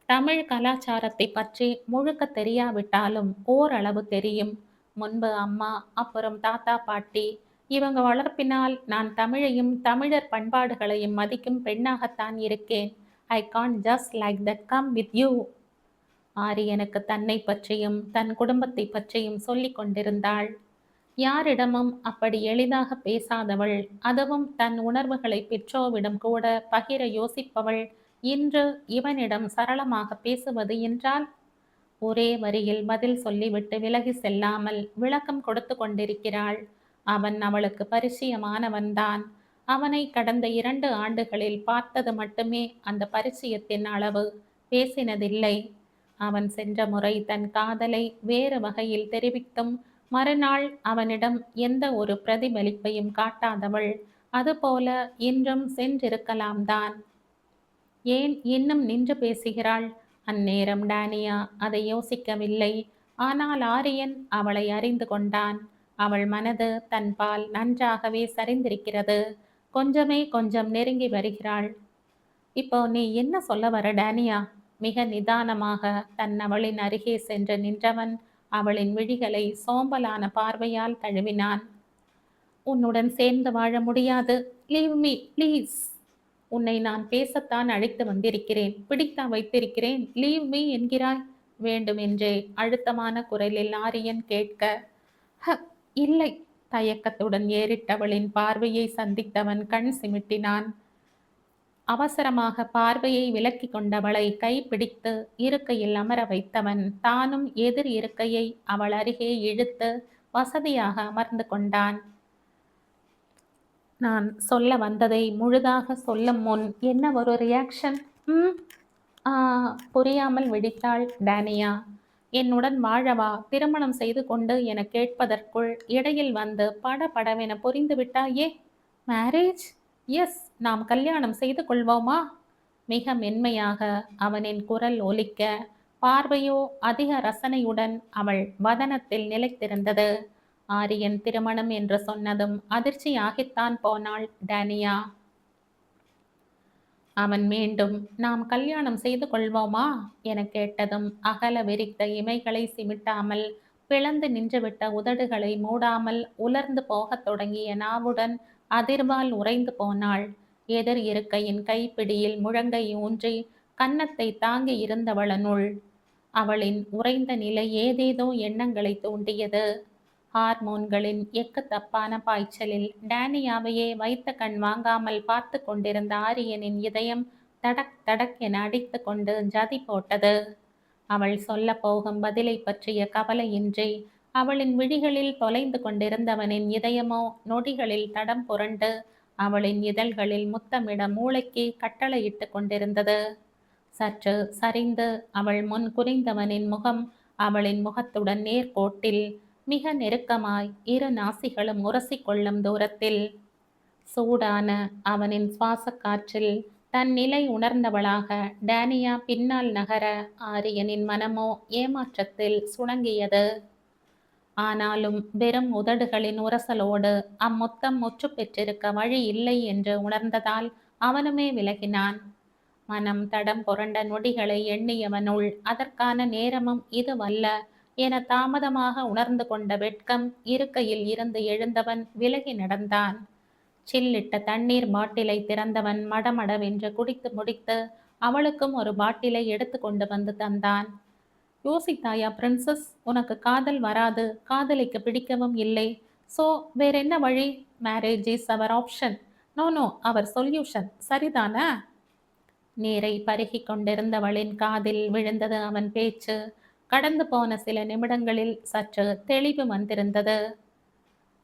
Speaker 1: தமிழ் கலாச்சாரத்தை பற்றி முழுக்க தெரியாவிட்டாலும் ஓரளவு தெரியும். முன்பு அம்மா, அப்புறம் தாத்தா பாட்டி இவங்க வளர்ப்பினால் நான் தமிழையும் தமிழர் பண்பாடுகளையும் மதிக்கும் பெண்ணாகத்தான் இருக்கேன். I can't just like that come with you. ஆரியனுக்கு தன்னை பற்றியும் தன் குடும்பத்தை பற்றியும் சொல்லிக் கொண்டிருந்தாள். யாரிடமும் அப்படி எளிதாக பேசாதவள், அதுவும் தன் உணர்வுகளை பெற்றோவிடம் கூட பகிர யோசிப்பவள், இன்று இவனிடம் சரளமாக பேசுவது என்றால் ஒரே வரியில் பதில் சொல்லிவிட்டு விலகி செல்லாமல் விளக்கம் கொடுத்து கொண்டிருக்கிறாள். அவன் அவளுக்கு பரிச்சயமானவன்தான். அவனை கடந்த 2 ஆண்டுகளில் பார்த்தது மட்டுமே அந்த பரிச்சயத்தின் அளவு. பேசினதில்லை. அவன் சென்ற முறை தன் காதலை வேறு வகையில் தெரிவித்தும் மறுநாள் அவனிடம் எந்த ஒரு பிரதிபலிப்பையும் காட்டாதவள், அதுபோல இன்றும் சென்றிருக்கலாம் தான். ஏன் இன்னும் நின்று பேசுகிறாள்? அந்நேரம் டேனியா அதை யோசிக்கவில்லை. ஆனால் ஆரியன் அவளை அறிந்து கொண்டான். அவள் மனது தன்பால் நன்றாகவே சரிந்திருக்கிறது. கொஞ்சமே கொஞ்சம் நெருங்கி வருகிறாள். இப்போ நீ என்ன சொல்ல வர டேனியா? மிக நிதானமாக தன் அவளின் அருகே சென்று நின்றவன் அவளின் விழிகளை சோம்பலான பார்வையால் தழுவினான். உன்னுடன் சேர்ந்து வாழ முடியாது. Leave me please. உன்னை நான் பேசத்தான் அழைத்து வந்திருக்கிறேன். பிடித்தா வைத்திருக்கிறேன். லீவ் மீ என்கிறாய். வேண்டுமென்றே அழுத்தமான குரலில் ஆரியன் கேட்க, ஹ இல்லை. தயக்கத்துடன் ஏறிட்டவளின் பார்வையை சந்தித்தவன் கண் சிமிட்டினான். அவசரமாக பார்வையை விலக்கி கொண்டவளை கைப்பிடித்து இருக்கையில் அமர வைத்தவன் தானும் எதிர் இருக்கையை அவள் அருகே இழுத்து வசதியாக அமர்ந்து கொண்டான். நான் சொல்ல வந்ததை முழுதாக சொல்லும் முன் என்ன ஒரு ரியாக்ஷன்? புரியாமல் விழித்தாள் டேனியா. என்னுடன் வாழவா, திருமணம் செய்து கொண்டு என கேட்பதற்குள் இடையில் வந்து படபடவென புரிந்து விட்டாயே. மேரேஜ்? எஸ், நாம் கல்யாணம் செய்து கொள்வோமா? மிக மென்மையாக அவனின் குரல் ஒலிக்க, பார்வையோ அதிக ரசனையுடன் அவள் வதனத்தில் நிலைத்திருந்தது. ஆரியன் திருமணம் என்று சொன்னதும் அதிர்ச்சியாகித்தான் போனாள் டேனியா. அவன் மீண்டும் நாம் கல்யாணம் செய்து கொள்வோமா என கேட்டதும் அகல விரித்த இமைகளை சிமிட்டாமல், பிளந்து நின்றுவிட்ட உதடுகளை மூடாமல், உலர்ந்து போகத் தொடங்கிய நாவுடன் அதிர்வால் உறைந்து போனாள். எதிர் இருக்கையின் கைப்பிடியில் முழங்கை ஊன்றி கன்னத்தை தாங்கி இருந்தவளனுள் அவளின் உறைந்த நிலை ஏதேதோ எண்ணங்களை தூண்டியது. ஹார்மோன்களின் எக்கு தப்பான பாய்ச்சலில் டேனியாவையே வைத்த கண் வாங்காமல் பார்த்து கொண்டிருந்த ஆரியனின் இதயம் தடக் தடக் என அடித்து கொண்டு ஜதி போட்டது. அவள் சொல்ல போகும் பதிலை பற்றிய கவலையின்றி அவளின் விழிகளில் தொலைந்து கொண்டிருந்தவனின் இதயமோ நொடிகளில் தடம் புரண்டு அவளின் இதழ்களில் முத்தமிட மூளைக்கு கட்டளையிட்டு கொண்டிருந்தது. சற்று சரிந்து அவள் முன் குறிந்தவனின் முகம் அவளின் முகத்துடன் நேர்கோட்டில் மிக நெருக்கமாய் இரு நாசிகளும் உரசிக்கொள்ளும் தூரத்தில். சூடான அவனின் சுவாச காற்றில் தன் நிலை உணர்ந்தவளாக டேனியா பின்னால் நகர ஆரியனின் மனமோ ஏமாற்றத்தில் சுணங்கியது. ஆனாலும் வெறும் உதடுகளின் உரசலோடு அம்முத்தம் முற்று பெற்றிருக்க வழி இல்லை என்று உணர்ந்ததால் அவனுமே விலகினான். மனம் தடம் புரண்ட நொடிகளை எண்ணியவனுள் அதற்கான நேரமும் இதுவல்ல என தாமதமாக உணர்ந்து கொண்ட வெட்கம் இருக்கையில் இருந்து எழுந்தவன் விலகி நடந்தான். சில்லிட்ட தண்ணீர் பாட்டிலை திறந்தவன் மடமடவென்று குடித்து முடித்து அவளுக்கும் ஒரு பாட்டிலை எடுத்து கொண்டு வந்து தந்தான். யோசித்தாயா பிரின்சஸ், உனக்கு காதல் வராது, காதலிக்க பிடிக்கவும் இல்லை. ஸோ வேறென்ன வழி? Marriage is our option, no no our solution, சரிதானே? நீரை பருகி கொண்டிருந்தவளின் காதில் விழுந்தது அவன் பேச்சு. கடந்து போன சில நிமிடங்களில் சற்று தெளிவு வந்திருந்தது.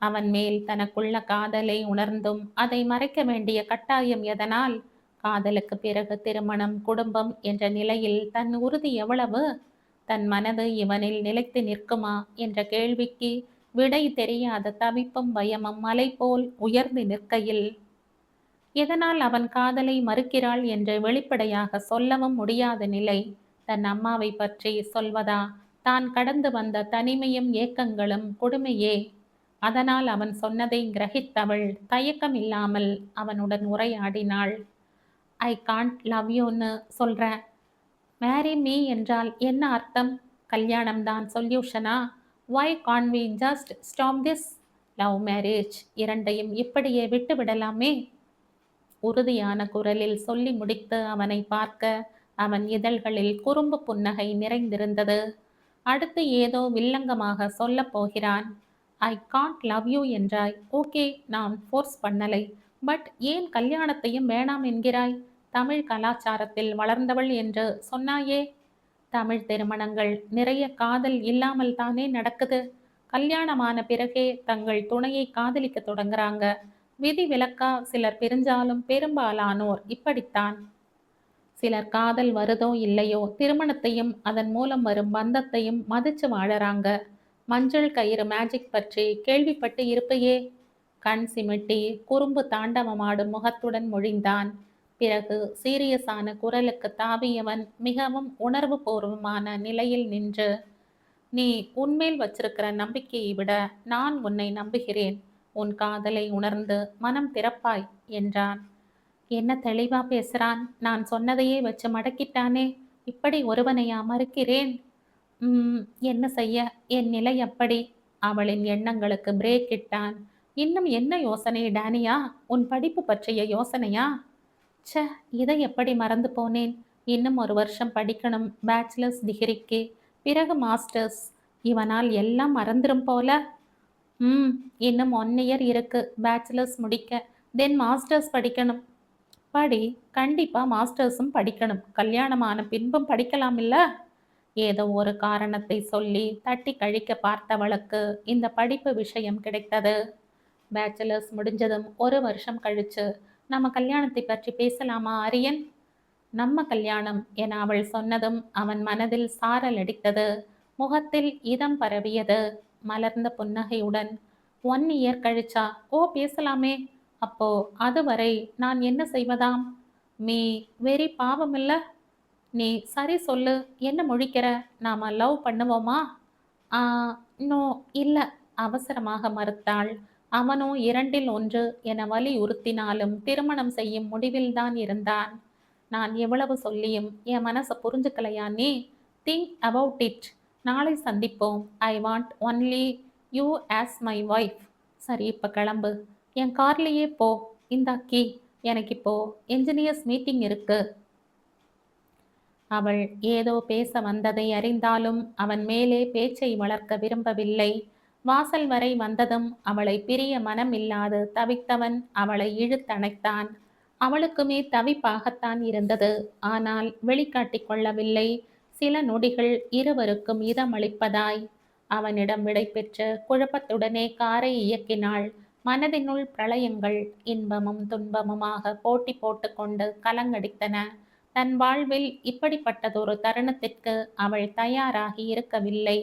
Speaker 1: அவன் மேல் தனக்குள்ள காதலை உணர்ந்தும் அதை மறைக்க வேண்டிய கட்டாயம் எதனால்? காதலுக்கு பிறகு திருமணம், குடும்பம் என்ற நிலையில் தன் உறுதி எவ்வளவு? தன் மனது இவனில் நிலைத்து நிற்குமா என்ற கேள்விக்கு விடை தெரியாத தவிப்பும் பயமும் மலை போல் உயர்ந்து நிற்கையில், எதனால் அவன் காதலை மறுக்கிறாள் என்று வெளிப்படையாக சொல்லவும் முடியாத நிலை. தன் அம்மாவை பற்றி சொல்வதா? தான் கடந்து வந்த தனிமையும் ஏக்கங்களும் கொடுமையே. அதனால் அவன் சொன்னதை கிரகித்தவள் தயக்கம் இல்லாமல் அவனுடன் உரையாடினாள். ஐ காண்ட் லவ் யூன்னு சொல்ற. மேரி மீ என்றால் என்ன அர்த்தம்? கல்யாணம்தான் சொல்யூஷனா? Why can we just stop this? Love marriage இரண்டையும் இப்படியே விட்டு விடலாமே? உறுதியான குரலில் சொல்லி முடித்து அவனை பார்க்க அவன் இதழ்களில் குறும்பு புன்னகை நிறைந்திருந்தது. அடுத்து ஏதோ வில்லங்கமாக சொல்ல போகிறான். ஐ காண்ட் லவ் யூ என்றாய், ஓகே, நான் ஃபோர்ஸ் பண்ணலை. பட் ஏன் கல்யாணத்தையும் வேணாம் என்கிறாய்? தமிழ் கலாச்சாரத்தில் வளர்ந்தவள் என்று சொன்னாயே. தமிழ் திருமணங்கள் நிறைய காதல் இல்லாமல் தானே நடக்குது. கல்யாணமான பிறகே தங்கள் துணையை காதலிக்க தொடங்குறாங்க. விதி விலக்கா சிலர் பிரிஞ்சாலும் பெரும்பாலானோர் இப்படித்தான். சிலர் காதல் வருதோ இல்லையோ திருமணத்தையும் அதன் மூலம் வரும் பந்தத்தையும் மதிச்சு வாழறாங்க. மஞ்சள் கயிறு மேஜிக் பற்றி கேள்விப்பட்டு இருப்பையே. கண் சிமிட்டி குறும்பு தாண்டவமாடும் முகத்துடன் மொழிந்தான். பிறகு சீரியஸான குரலுக்கு தாவியவன் மிகவும் உணர்வு பூர்வமான நிலையில் நின்று, நீ உன்மேல் வச்சிருக்கிற நம்பிக்கையை விட நான் உன்னை நம்புகிறேன். உன் காதலை உணர்ந்து மனம் திறப்பாய் என்றான். என்ன தெளிவா பேசுறான். நான் சொன்னதையே வச்சு மடக்கிட்டானே. இப்படி ஒருவனையா மறுக்கிறேன்? என்ன செய்ய, என் நிலை அப்படி. அவளின் எண்ணங்களுக்கு பிரேக் இட்டான். இன்னும் என்ன யோசனை டேனியா? உன் படிப்பு பற்றிய யோசனையா? ச்ச, இதை எப்படி மறந்து போனேன். இன்னும் ஒரு வருஷம் படிக்கணும் பேச்சுலர்ஸ் டிகிரிக்கு, பிறகு மாஸ்டர்ஸ். இவனால் எல்லாம் மறந்துடும் போல. இன்னும் 1 இயர் இருக்கு பேச்சுலர்ஸ் முடிக்க. தென் மாஸ்டர்ஸ் படிக்கணும். படி, கண்டிப்பா மாஸ்டர்ஸும் படிக்கணும். கல்யாணமான பின்பும் படிக்கலாம் இல்ல? ஏதோ ஒரு காரணத்தை சொல்லி தட்டி கழிக்க பார்த்தவளுக்கு இந்த படிப்பு விஷயம் கிடைத்தது. பேச்சுலர்ஸ் முடிஞ்சதும் 1 வருஷம் கழிச்சு நம்ம கல்யாணத்தை பற்றி பேசலாமா ஆரியன்? நம்ம கல்யாணம் என அவள் சொன்னதும் அவன் மனதில் சாரல் அடித்தது. முகத்தில் இதம் பரவியது. மலர்ந்த புன்னகையுடன், 1 இயர் கழிச்சா? ஓ, பேசலாமே. அப்போ அதுவரை நான் என்ன செய்வதாம்? Me very பாவமில்ல? நீ சரி சொல்லு, என்ன முழிக்கிற? நாம லவ் பண்ணுவோமா? ஆ, நோ, இல்ல, அவசரமாக மறுத்தாள். அவனோ 2இல் 1 என வலியுறுத்தினாலும் திருமணம் செய்யும் முடிவில்தான் இருந்தான். நான் எவ்வளவு சொல்லியும் என் மனசை புரிஞ்சுக்கலையா நீ? Think about it. நாளை சந்திப்போம். I want only you as my wife. சரி, இப்போ கிளம்பு. என் கார்லேயே போ. இந்தா கீ. எனக்கு இப்போ என்ஜினியர்ஸ் மீட்டிங் இருக்கு. அவள் ஏதோ பேச வந்ததை அறிந்தாலும் அவன் மேலே பேச்சை வளர்க்க விரும்பவில்லை. வாசல் வரை வந்ததும் அவளை பிரிய மனமில்லாது தவித்தவன் அவளை இழுத்தணைத்தான். அவளுக்குமே தவிப்பாகத்தான் இருந்தது. ஆனால் வெளிக்காட்டிக் கொள்ளவில்லை. சில நொடிகள் இருவருக்கும் இதமளிப்பதாய். அவனிடம் விடை பெற்று குழப்பத்துடனே காரை இயக்கினாள். மனதினுள் பிரளயங்கள் இன்பமும் துன்பமுமாக போட்டி போட்டுக்கொண்டு கலங்கடித்தன. தன் வாழ்வில் இப்படிப்பட்டதொரு தருணத்திற்கு அவள் தயாராகி இருக்கவில்லை.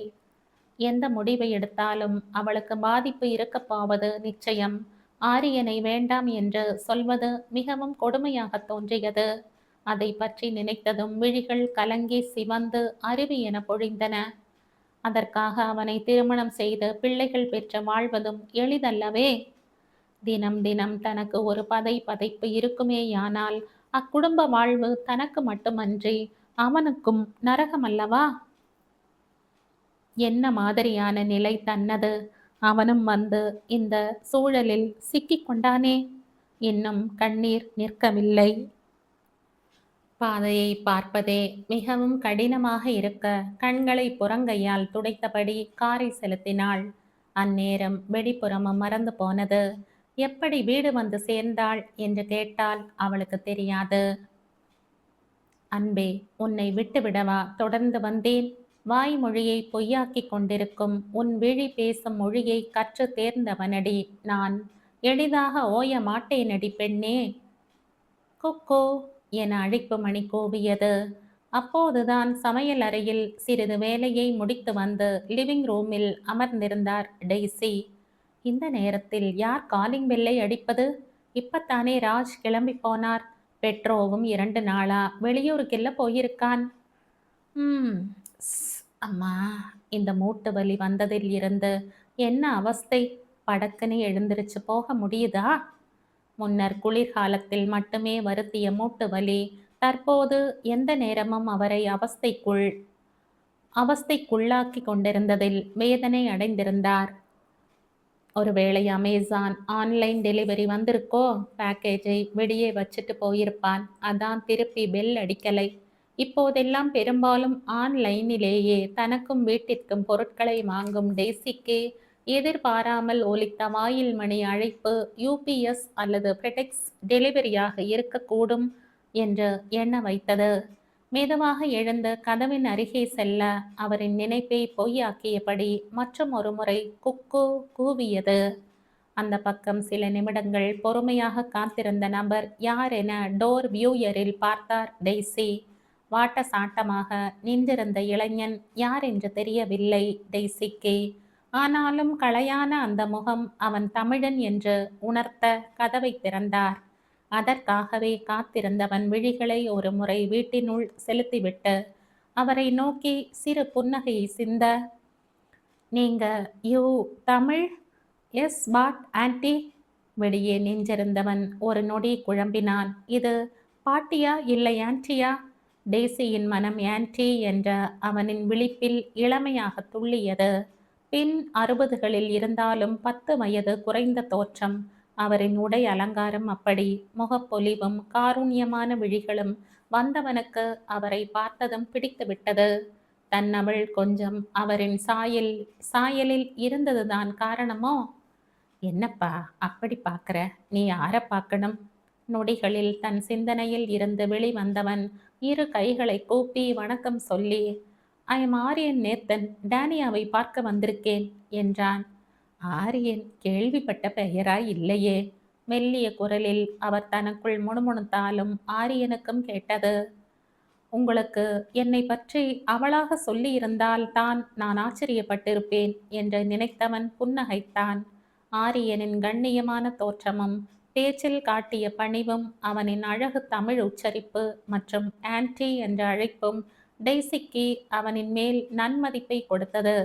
Speaker 1: எந்த முடிவை எடுத்தாலும் அவளுக்கு பாதிப்பு இருக்கப் போவது நிச்சயம். ஆரியனை வேண்டாம் என்று சொல்வது மிகவும் கொடுமையாகத் தோன்றியது. அதை பற்றி நினைத்ததும் விழிகள் கலங்கி சிவந்து அருவி என பொழிந்தன. அதற்காக அவனை திருமணம் செய்து பிள்ளைகள் பெற்று வாழ்வதும் எளிதல்லவே. தினம் தினம் தனக்கு ஒரு பதைப்பு இருக்குமேயானால் அக்குடும்ப வாழ்வு தனக்கு மட்டுமன்றி அவனுக்கும் நரகமல்லவா? என்ன மாதிரியான நிலை தன்னது? அவனும் வந்து இந்த சூழலில் சிக்கிக் கொண்டானே. இன்னும் கண்ணீர் நிற்கவில்லை. பாதையை பார்ப்பதே மிகவும் கடினமாக இருக்க கண்களை புறங்கையால் துடைத்தபடி காரை செலுத்தினாள். அந்நேரம் வெளிப்புறமும் மறந்து போனது. எப்படி வீடு வந்து சேர்ந்தாள் என்று கேட்டால் அவளுக்கு தெரியாது. அன்பே, உன்னை விட்டுவிடவா தொடர்ந்து வந்தேன்? வாய்மொழியை பொய்யாக்கிக் கொண்டிருக்கும் உன் விழி பேசும் மொழியை கற்று தேர்ந்தவனடி நான். எளிதாக ஓய மாட்டேனடி பெண்ணே. கொக்கோ என அழைப்பு மணி கூவியது. அப்போதுதான் சமையல் அறையில் சிறிது வேலையை முடித்து வந்து லிவிங் ரூமில் அமர்ந்திருந்தார் டெய்சி. இந்த நேரத்தில் யார் காலிங் பெல்லை அடிப்பது? இப்பத்தானே ராஜ் கிளம்பி போனார். பெட்ரோவும் 2 நாளா வெளியூருக்கெல்ல போயிருக்கான். அம்மா, இந்த மூட்டு வலி வந்ததில் இருந்து என்ன அவஸ்தை! படக்குன்னு எழுந்திருச்சு போக முடியுதா? முன்னர் குளிர்காலத்தில் மட்டுமே வருத்திய மூட்டு வலி தற்போது எந்த நேரமும் அவரை அவஸ்தைக்குள்ளாக்கி கொண்டிருந்ததில் வேதனை அடைந்திருந்தார். ஒருவேளை அமேசான் ஆன்லைன் டெலிவரி வந்திருக்கோ? பேக்கேஜை வெளியே வச்சுட்டு போயிருப்பான். அதான் திருப்பி பெல் அடிக்கலை. இப்போதெல்லாம் பெரும்பாலும் ஆன்லைனிலேயே தனக்கும் வீட்டிற்கும் பொருட்களை வாங்கும் டெய்சிக்கு எதிர்பாராமல் ஒலித்த வாயில் மணி அழைப்பு யூபிஎஸ் அல்லது ஃபெடெக்ஸ் டெலிவரியாக இருக்கக்கூடும் என்று எண்ண வைத்தது. மெதுவாக எழுந்து கதவின் அருகே செல்ல அவரின் நினைப்பை பொய்யாக்கியபடி மற்றும் ஒரு முறை குக்கு கூவியது. அந்த பக்கம் சில நிமிடங்கள் பொறுமையாக காத்திருந்த நபர் யார் என டோர் வியூயரில் பார்த்தார் டெய்சி. வாட்ட சாட்டமாக நின்றிருந்த இளைஞன் யார் என்று தெரியவில்லை டெய்சிக்கு. ஆனாலும் களையான அந்த முகம் அவன் தமிழன் என்று உணர்த்த கதவை திறந்தார். அதற்காகவே காத்திருந்தவன் விழிகளை ஒரு முறை வீட்டினுள் செலுத்திவிட்டு அவரை நோக்கி சிறு புன்னகையை சிந்த, நீங்க you Tamil? Yes but aunty. வெளியே நின்றிருந்தவன் ஒரு நொடி குழம்பினான். இது பாட்டியா இல்லை ஆன்டியா? டெய்சியின் மனம் ஆன்டி என்ற அவனின் விழிப்பில் இளமையாக துள்ளியது. பின் 60களில் இருந்தாலும் 10 வயது குறைந்த தோற்றம். அவரின் உடை அலங்காரம் அப்படி. முகப்பொலிவும் காருண்யமான விழிகளும் வந்தவனுக்கு அவரை பார்த்ததும் பிடித்துவிட்டது. தன்னவள் கொஞ்சம் அவரின் சாயலில் இருந்ததுதான் காரணமோ? என்னப்பா அப்படி பார்க்கற? நீ யார பார்க்கணும்? நொடிகளில் தன் சிந்தனையில் இருந்து வெளிவந்தவன் 2 கைகளை கூப்பி வணக்கம் சொல்லி, ஐ எம் ஆரியன் நேத்தன், டேனியாவை பார்க்க வந்திருக்கேன் என்றான். ஆரியன் கேள்விப்பட்ட பெயராய் இல்லையே. மெல்லிய குரலில் அவர் தனக்குள் முணுமுணுத்தாலும் ஆரியனுக்கும் கேட்டது. உங்களுக்கு என்னை பற்றி அவளாக சொல்லியிருந்தால் தான் நான் ஆச்சரியப்பட்டிருப்பேன் என்று நினைத்தவன் புன்னகைத்தான். ஆரியனின் கண்ணியமான தோற்றமும் பேச்சில் காட்டிய பணிவும் அவனின் அழகு தமிழ் உச்சரிப்பு மற்றும் ஆன்டி என்ற அழைப்பும் டெய்சிக்கு அவனின் மேல் நன்மதிப்பை கொடுத்தது.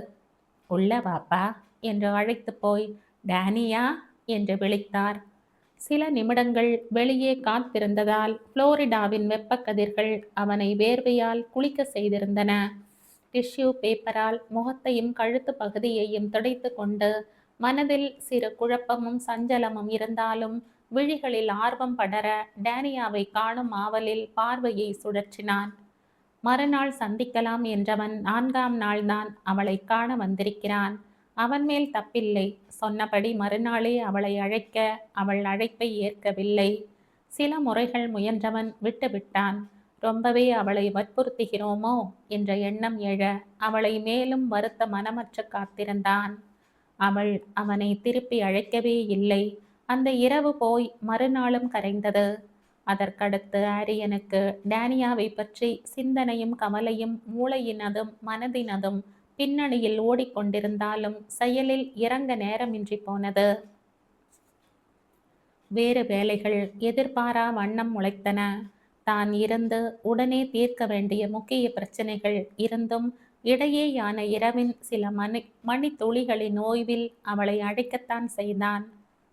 Speaker 1: உள்ள வாப்பா என்று அழைத்து போய் டேனியா என்று விழித்தார். சில நிமிடங்கள் வெளியே காத்திருந்ததால் புளோரிடாவின் வெப்பக்கதிர்கள் அவனை வேர்வையால் குளிக்க செய்திருந்தன. டிஷ்யூ பேப்பரால் முகத்தையும் கழுத்து பகுதியையும் துடைத்து கொண்டு மனதில் சிறு குழப்பமும் சஞ்சலமும் இருந்தாலும் விழிகளில் ஆர்வம் படர டேனியாவை காணும் ஆவலில் பார்வையை சுழற்றினான். மறுநாள் சந்திக்கலாம் என்றவன் 4ஆம் நாள்தான் அவளை காண வந்திருக்கிறான். அவன் மேல் தப்பில்லை. சொன்னபடி மறுநாளே அவளை அழைக்க அவள் அழைப்பை ஏற்கவில்லை. சில முறைகள் முயன்றவன் விட்டுவிட்டான். ரொம்பவே அவளை வற்புறுத்துகிறோமோ என்ற எண்ணம் எழ அவளை மேலும் வருத்த மனமற்று காத்திருந்தான். அவள் அவனை திருப்பி அழைக்கவே இல்லை. அந்த இரவு போய் மறுநாளும் கரைந்தது. அதற்கடுத்து ஆரியனுக்கு டேனியாவை பற்றி சிந்தனையும் கவலையும் மூளையினதும் மனதினதும் பின்னணியில் ஓடிக்கொண்டிருந்தாலும் செயலில் இறங்க நேரமின்றி போனது. வேறு வேலைகள் எதிர்பாரா வண்ணம் முளைத்தன. தான் இருந்து உடனே தீர்க்க வேண்டிய முக்கிய பிரச்சனைகள் இருந்தும் இடையேயான இரவின் சில மணித்துளிகளின் ஓய்வில் அவளை அழைக்கத்தான் செய்தான்.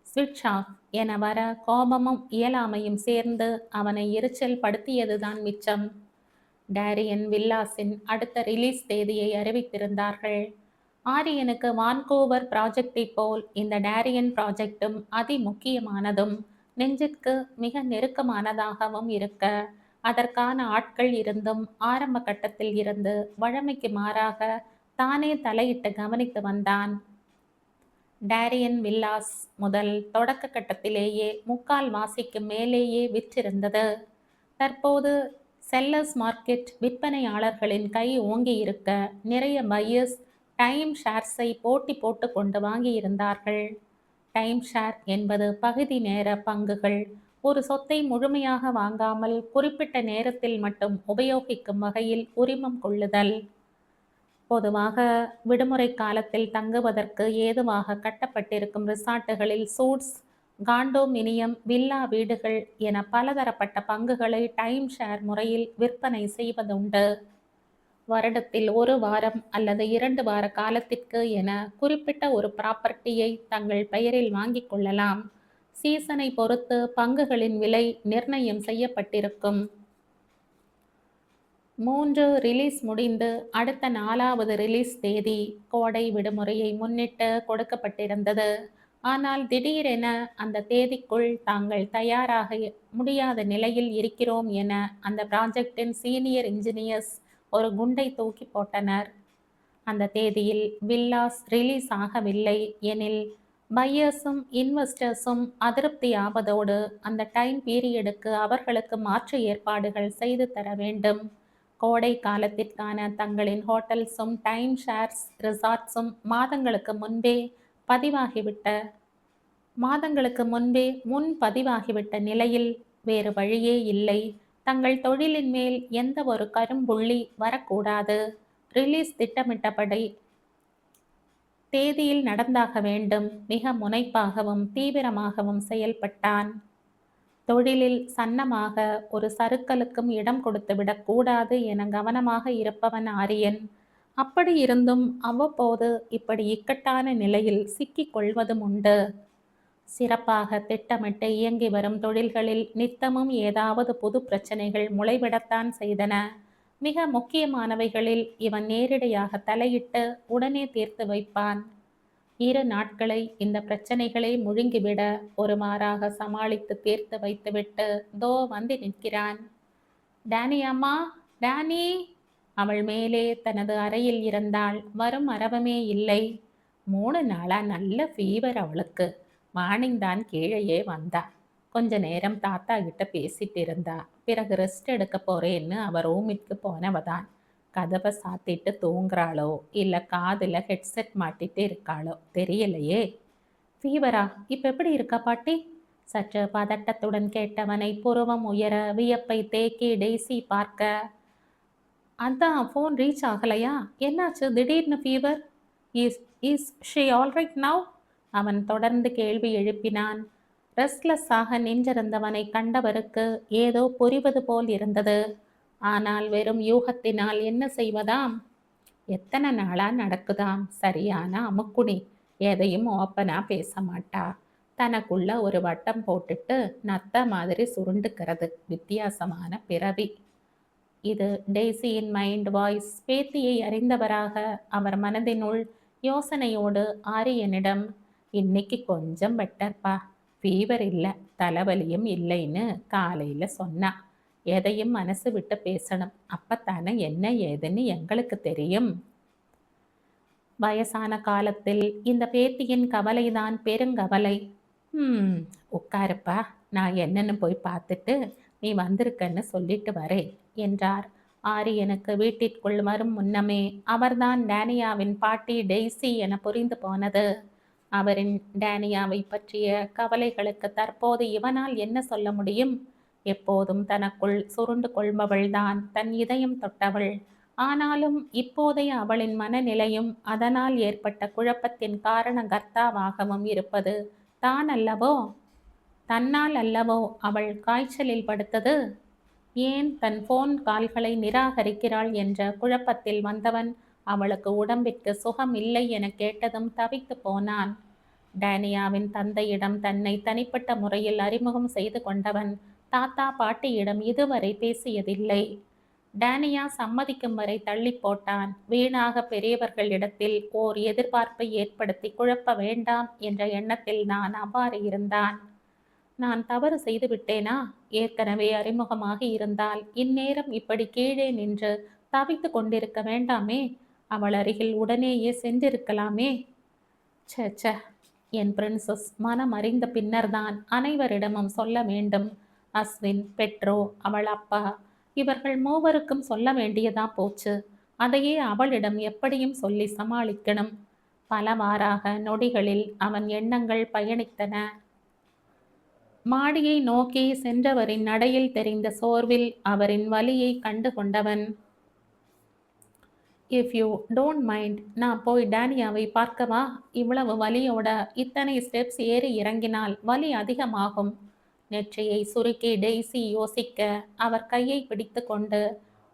Speaker 1: ஸ்விட்ச் ஆஃப் என வர கோபமும் இயலாமையும் சேர்ந்து அவனை எரிச்சல் படுத்தியதுதான் மிச்சம். டேரியன் வில்லாஸின் அடுத்த ரிலீஸ் தேதியை அறிவித்திருந்தார்கள். ஆரியனுக்கு வான்கூவர் ப்ராஜெக்டை போல் இந்த டேரியன் ப்ராஜெக்டும் அதிமுக்கியமானதும் நெஞ்சிற்கு மிக நெருக்கமானதாகவும் இருக்க, அதற்கான ஆட்கள் இருந்தும் ஆரம்ப கட்டத்தில் இருந்து வழமைக்கு மாறாக தானே தலையிட்டு கவனித்து வந்தான். டேரியன் வில்லாஸ் முதல் தொடக்க கட்டத்திலேயே முக்கால் வாசிக்கு மேலேயே விற்றிருந்தது. தற்போது செல்லர்ஸ் மார்க்கெட் விற்பனையாளர்களின் கை ஓங்கி இருக்க நிறைய பையர்ஸ் டைம் ஷேர்ஸை போட்டி போட்டு கொண்டு வாங்கியிருந்தார்கள். டைம் ஷேர் என்பது பகுதி நேர பங்குகள். ஒரு சொத்தை முழுமையாக வாங்காமல் குறிப்பிட்ட நேரத்தில் மட்டும் உபயோகிக்கும் வகையில் உரிமம் கொள்ளுதல். பொதுவாக விடுமுறை காலத்தில் தங்குவதற்கு ஏதுவாக கட்டப்பட்டிருக்கும் ரிசார்ட்டுகளில் சூட்ஸ், காண்டோமினியம், வில்லா வீடுகள் என பலதரப்பட்ட பங்குகளை டைம் ஷேர் முறையில் விற்பனை செய்வதுண்டு. வருடத்தில் 1 வாரம் அல்லது 2 வார காலத்திற்கு என குறிப்பிட்ட ஒரு ப்ராப்பர்ட்டியை தங்கள் பெயரில் வாங்கிக் கொள்ளலாம். சீசனை பொறுத்து பங்குகளின் விலை நிர்ணயம் செய்யப்பட்டிருக்கும். 3 ரிலீஸ் முடிந்து அடுத்த 4வது ரிலீஸ் தேதி கோடை விடுமுறையை முன்னிட்டு கொடுக்கப்பட்டிருந்தது. ஆனால் திடீரென அந்த தேதிக்குள் தாங்கள் தயாராக முடியாத நிலையில் இருக்கிறோம் என அந்த ப்ராஜெக்டின் சீனியர் இன்ஜினியர்ஸ் ஒரு குண்டை தூக்கி போட்டனர். அந்த தேதியில் வில்லாஸ் ரிலீஸ் ஆகவில்லை எனில் பையர்ஸும் இன்வெஸ்டர்ஸும் அதிருப்தி ஆவதோடு அந்த டைம் பீரியடுக்கு அவர்களுக்கு மாற்று ஏற்பாடுகள் செய்து தர வேண்டும். கோடை காலத்திற்கான தங்களின் ஹோட்டல்ஸும் டைம் ஷேர்ஸ் ரிசார்ட்ஸும் மாதங்களுக்கு முன்பே முன்பதிவாகிவிட்ட நிலையில் வேறு வழியே இல்லை. தங்கள் தொழிலின் மேல் எந்த ஒரு கரும்புள்ளி வரக்கூடாது. ரிலீஸ் திட்டமிட்டபடி தேதியில் நடந்தாக வேண்டும். மிக முனைப்பாகவும் தீவிரமாகவும் செயல்பட்டான். தொழிலில் சன்னமாக ஒரு சறுக்கலுக்கும் இடம் கொடுத்து விடக்கூடாது என கவனமாக இருப்பவன் ஆரியன். அப்படி இருந்தும் அவ்வப்போது இப்படி இக்கட்டான நிலையில் சிக்கிக் கொள்வதும் உண்டு. சிறப்பாக திட்டமிட்டு இயங்கி வரும் தொழில்களில் நித்தமும் ஏதாவது புது பிரச்சனைகள் முளைவிடத்தான் செய்தன. மிக முக்கியமானவைகளில் இவன் நேரிடையாக தலையிட்டு உடனே தீர்த்து வைப்பான். 2 நாட்களை இந்த பிரச்சனைகளை முழுங்கிவிட ஒருமாறாக சமாளித்து தீர்த்து வைத்துவிட்டு தோ வந்து நிற்கிறான். டேனி அம்மா, டேனி! அவள் மேலே தனது அறையில் இருந்தாள். வரும் அரவமே இல்லை. 3 நாளா நல்ல ஃபீவர் அவளுக்கு. மார்னிங் தான் கீழேயே வந்தா. கொஞ்ச நேரம் தாத்தா கிட்ட பேசிட்டு இருந்தா. பிறகு ரெஸ்ட் எடுக்க போறேன்னு அவ ரூமிற்கு போனவதான். கதவை சாத்திட்டு தூங்குறாளோ இல்லை காதில் ஹெட்செட் மாட்டிட்டு இருக்காளோ தெரியலையே. ஃபீவரா? இப்போ எப்படி இருக்கா பாட்டி? சற்று பதட்டத்துடன் கேட்டவனை புருவம் உயர வியப்பை தேக்கி டெய்ஸி பார்க்க, அதான் ஃபோன் ரீச் ஆகலையா? என்னாச்சு திடீர்னு fever? Is is she alright now? அவன் தொடர்ந்து கேள்வி எழுப்பினான். ரெஸ்ட்லெஸ்ஸாக நின்றிருந்தவனை கண்டவருக்கு ஏதோ புரிவது போல் இருந்தது. ஆனால் வெறும் யூகத்தினால் என்ன செய்வதாம்? எத்தனை நாளா நடக்குதாம். சரியான அமுக்குணி. எதையும் ஓப்பனா பேச மாட்டா. தனக்குள்ள ஒரு வட்டம் போட்டுட்டு நத்த மாதிரி சுருண்டுக்கிறது. வித்தியாசமான பிறவி. இது டெய்ஸியின் மைண்ட் வாய்ஸ். பேத்தியை அறிந்தவராக அவர் மனதினுள் யோசனையோடு ஆரியனிடம், இன்னைக்கு கொஞ்சம் பெட்டர்ப்பா. ஃபீவர் இல்லை, தலைவலியும் இல்லைன்னு காலையில் சொன்னா. எதையும் மனசு விட்டு பேசணும். அப்பத்தானே என்ன ஏதுன்னு எங்களுக்கு தெரியும். வயசான காலத்தில் இந்த பேத்தியின் கவலைதான் பெருங்கவலை. உட்காருப்பா, நான் என்னன்னு போய் பார்த்துட்டு நீ வந்திருக்கன்னு சொல்லிட்டு வரேன் என்றார். ஆரியனுக்கு வீட்டிற்குள் வரும் முன்னமே அவர்தான் டேனியாவின் பாட்டி டெய்ஸி என புரிந்து போனது. அவரின் டேனியாவை பற்றிய கவலைகளுக்கு தற்போது இவனால் என்ன சொல்ல முடியும்? எப்போதும் தனக்குள் சுருண்டு கொள்பவள்தான் தன் இதயம் தொட்டவள். ஆனாலும் இப்போதைய அவளின் மனநிலையும் அதனால் ஏற்பட்ட குழப்பத்தின் காரணகர்த்தாவாகவும் இருப்பது தான் அல்லவோ? தன்னால் அல்லவோ அவள் காய்ச்சலில் படுத்தது. ஏன் தன் போன் கால்களை நிராகரிக்கிறாள் என்ற குழப்பத்தில் வந்தவன் அவளுக்கு உடம்பிற்கு சுகம் இல்லை என கேட்டதும் தவித்து போனான். டேனியாவின் தந்தையிடம் தன்னை தனிப்பட்ட முறையில் அறிமுகம் செய்து கொண்டவன் தாத்தா பாட்டியிடம் இதுவரை பேசியதில்லை. டேனியா சம்மதிக்கும் வரை தள்ளி போட்டான். வீணாக பெரியவர்களிடத்தில் ஓர் எதிர்பார்ப்பை ஏற்படுத்தி குழப்ப வேண்டாம் என்ற எண்ணத்தில் நான் அவ்வாறு இருந்தான். நான் தவறு செய்து விட்டேனா? ஏற்கனவே அறிமுகமாகி இருந்தால் இந்நேரம் இப்படி கீழே நின்று தவித்து கொண்டிருக்க வேண்டாமே. அவள் அருகில் உடனேயே சென்றிருக்கலாமே. ச்ச, என் பிரின்சஸ் மனம் அறிந்த பின்னர்தான் அனைவரிடமும் சொல்ல வேண்டும். அஸ்வின், பெட்ரோ, அவள் அப்பா இவர்கள் மூவருக்கும் சொல்ல வேண்டியதா போச்சு. அதையே அவளிடம் எப்படியும் சொல்லி சமாளிக்கணும். பலவாறாக நொடிகளில் அவன் எண்ணங்கள் பயணித்தன. மாடியை நோக்கி சென்றவரின் நடையில் தெரிந்த சோர்வில் அவரின் வலியை கண்டு கொண்டவன், இஃப் யூ டோன்ட் மைண்ட், நான் போய் டேனியாவை பார்க்கவா? இவ்வளவு வலியோட இத்தனை ஸ்டெப்ஸ் ஏறி இறங்கினால் வலி அதிகமாகும். நெற்றியை சுருக்கி டெய்ஸி யோசிக்க அவர் கையை பிடித்து கொண்டு,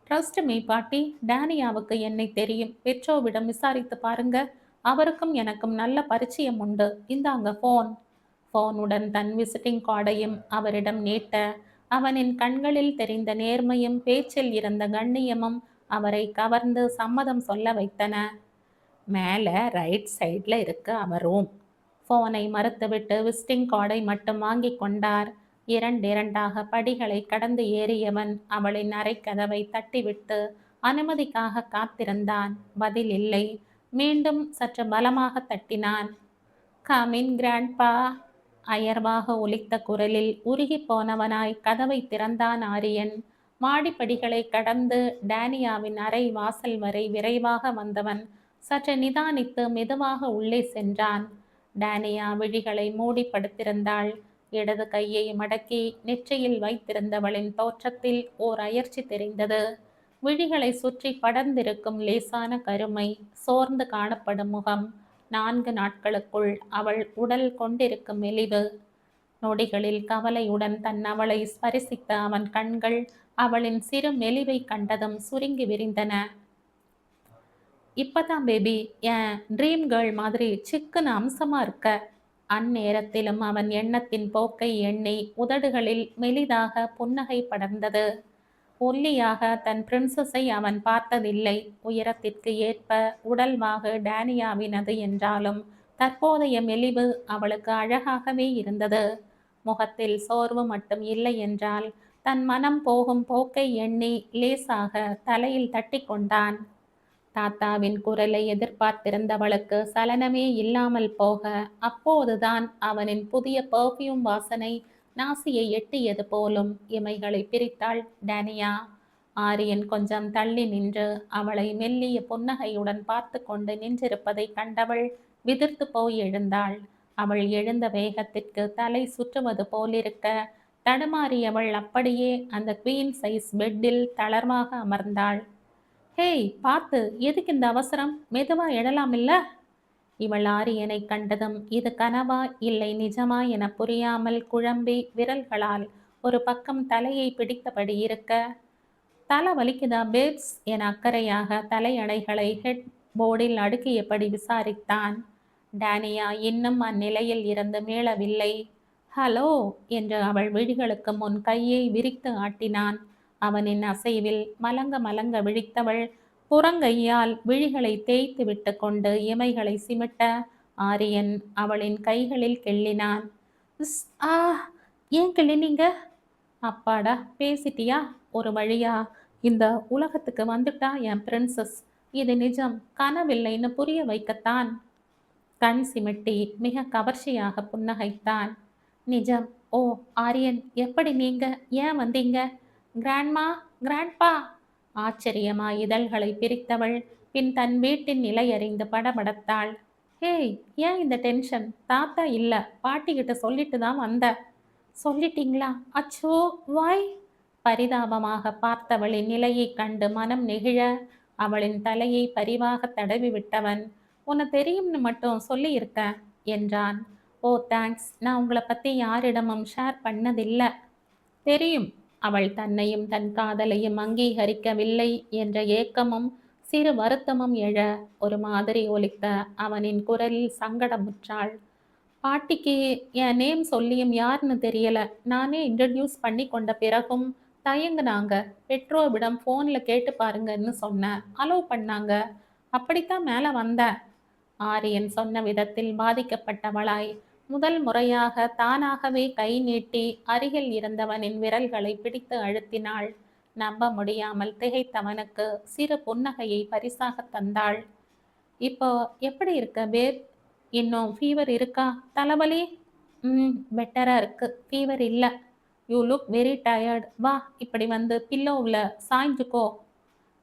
Speaker 1: ட்ரஸ்ட் மீ பாட்டி, டேனியாவுக்கு என்னை தெரியும். பெட்ரோவிடம் விசாரித்து பாருங்க. அவருக்கும் எனக்கும் நல்ல பரிச்சயம் உண்டு. இந்தாங்க போன். போனுடன் தன் விசிட்டிங் கார்டையும் அவரிடம் நீட்ட, அவனின் கண்களில் தெரிந்த நேர்மையும் பேச்சில் இருந்த கண்ணியமும் அவரை கவர்ந்து சம்மதம் சொல்ல வைத்தன. மேலே ரைட் சைடில் இருக்கு அவர் ரூம். போனை மறுத்துவிட்டு விசிட்டிங் கார்டை மட்டும் வாங்கி கொண்டார். இரண்டாக படிகளை கடந்து ஏறியவன் அவளின் அறைக்கதவை தட்டிவிட்டு அனுமதிக்காக காத்திருந்தான். பதில் இல்லை. மீண்டும் சற்று பலமாக தட்டினான். Come in grandpa. அயர்வாக ஒலித்த குரலில் உருகி போனவனாய் கதவை திறந்தான் ஆரியன். மாடிப்படிகளை கடந்து டேனியாவின் அறை வாசல் வரை விரைவாக வந்தவன் சற்று நிதானித்து மெதுவாக உள்ளே சென்றான். டேனியா விழிகளை மூடி படுத்திருந்தாள். இடது கையை மடக்கி நெற்றியில் வைத்திருந்தவளின் தோற்றத்தில் ஓர் அயர்ச்சி தெரிந்தது. விழிகளை சுற்றி படர்ந்திருக்கும் லேசான கருமை, சோர்ந்து காணப்படும் முகம், 4 நாட்களுக்குள் அவள் உடல் கொண்டிருக்கும் மெலிவு. நொடிகளில் கவலையுடன் தன் அவளை ஸ்பரிசித்த அவன் கண்கள் அவளின் சிறு மெலிவை கண்டதும் சுருங்கி விரிந்தன. இப்பதான் பேபி, என் ட்ரீம் கேர்ள் மாதிரி சிக்குன்னு அம்சமா இருக்க. அந்நேரத்திலும் அவன் எண்ணத்தின் போக்கை எண்ணி உதடுகளில் மெலிதாக புன்னகை படர்ந்தது. ஒல்லியாக தன் பிரின்சஸை அவன் பார்த்ததில்லை. உயரத்திற்கு ஏற்ப உடல்வாகு டேனியாவினது என்றாலும் தற்போதைய மெலிவு அவளுக்கு அழகாகவே இருந்தது. முகத்தில் சோர்வு மட்டும் இல்லை என்றால் தன் மனம் போகும் போக்கை எண்ணி லேசாக தலையில் தட்டி கொண்டான். தாத்தாவின் குரலை எதிர்பார்த்திருந்தவளுக்கு சலனமே இல்லாமல் போக, அப்போதுதான் அவனின் புதிய பெர்ஃப்யூம் வாசனை நாசியை எட்டியது போலும். இமைகளை பிரித்தாள் டேனியா. ஆரியன் கொஞ்சம் தள்ளி நின்று அவளை மெல்லிய புன்னகையுடன் பார்த்து கொண்டு நின்றிருப்பதை கண்டவள் விதிர்த்து போய் எழுந்தாள். அவள் எழுந்த வேகத்திற்கு தலை சுற்றுவது போலிருக்க தடுமாறியவள் அப்படியே அந்த குவீன் சைஸ் பெட்டில் தளர்வாக அமர்ந்தாள். ஹேய், பார்த்து, எதுக்கு இந்த அவசரம்? மெதுவா எழலாம் இல்ல? இவள் ஆரியனை கண்டதும் இது கனவா இல்லை நிஜமா என புரியாமல் குழம்பி விரல்களால் ஒரு பக்கம் தலையை பிடித்தபடி இருக்க, தலை வலிக்குதா பேப்ஸ் என அக்கறையாக தலையணைகளை ஹெட் போர்டில் அடுக்கியபடி விசாரித்தான். டேனியா இன்னும் அந்நிலையில் இருந்து மீளவில்லை. ஹலோ என்று அவள் விழிகளுக்கு முன் கையை விரித்து ஆட்டினான். அவனின் அசைவில் மலங்க மலங்க விழித்தவள் புறங்கையால் விழிகளை தேய்த்து விட்டு கொண்டு இமைகளை சிமிட்ட ஆரியன் அவளின் கைகளில் கிள்ளினான். ஆ, ஏன் கிள்ளினீங்க? அப்பாடா, பேசிட்டியா? ஒரு வழியா இந்த உலகத்துக்கு வந்துட்டா என் பிரின்சஸ். இது நிஜம், கனவில்லைன்னு புரிய வைக்கத்தான். கண் சிமிட்டி மிக கவர்ச்சியாக புன்னகைத்தான். நிஜம். ஓ ஆரியன், எப்படி நீங்க? ஏன் வந்தீங்க? Grandma, grandpa. ஆச்சரியமா இதழ்களை பிரித்தவள் பின் தன் வீட்டின் நிலை அறிந்து படபடத்தாள். ஹேய், ஏன் இந்த டென்ஷன்? தாத்தா இல்ல, பாட்டிக்கிட்ட சொல்லிட்டு தான் வந்த. சொல்லிட்டீங்களா? அச்சோ, வாய். பரிதாபமாக பார்த்தவளின் நிலையை கண்டு மனம் நெகிழ அவளின் தலையை பரிவாக தடவி விட்டவன், உன்னை தெரியும்னு மட்டும் சொல்லியிருக்க என்றான். ஓ தேங்க்ஸ், நான் உங்களை பற்றி யாரிடமும் ஷேர் பண்ணதில்ல. தெரியும். அவள் தன்னையும் தன் காதலையும் அங்கீகரிக்கவில்லை என்ற ஏக்கமும் சிறு வருத்தமும் எழ ஒரு மாதிரி ஒலித்த அவனின் குரலில் சங்கடமுற்றாள். பாட்டிக்கு என் நேம் சொல்லியும் யாருன்னு தெரியல. நானே இன்ட்ரடியூஸ் பண்ணி கொண்ட பிறகும் தயங்குனாங்க. பெற்றோரிடம் ஃபோனில் கேட்டு பாருங்கன்னு சொன்னேன். அலோவ் பண்ணாங்க. அப்படித்தான் மேலே வந்தேன். ஆரியன் சொன்ன விதத்தில் பாதிக்கப்பட்டவளாய் முதல் முறையாக தானாகவே கை நீட்டி அருகில் இருந்தவனின் விரல்களை பிடித்து அழுத்தினாள். நம்ப முடியாமல் திகைத்தவனுக்கு சிறு புன்னகையை பரிசாக தந்தாள். இப்போ எப்படி இருக்க பேப்? இன்னும் ஃபீவர் இருக்கா? தலைவலி? பெட்டரா இருக்கு. ஃபீவர் இல்லை. You look very tired. வா, இப்படி வந்து பில்லோவில் சாய்ஞ்சுக்கோ.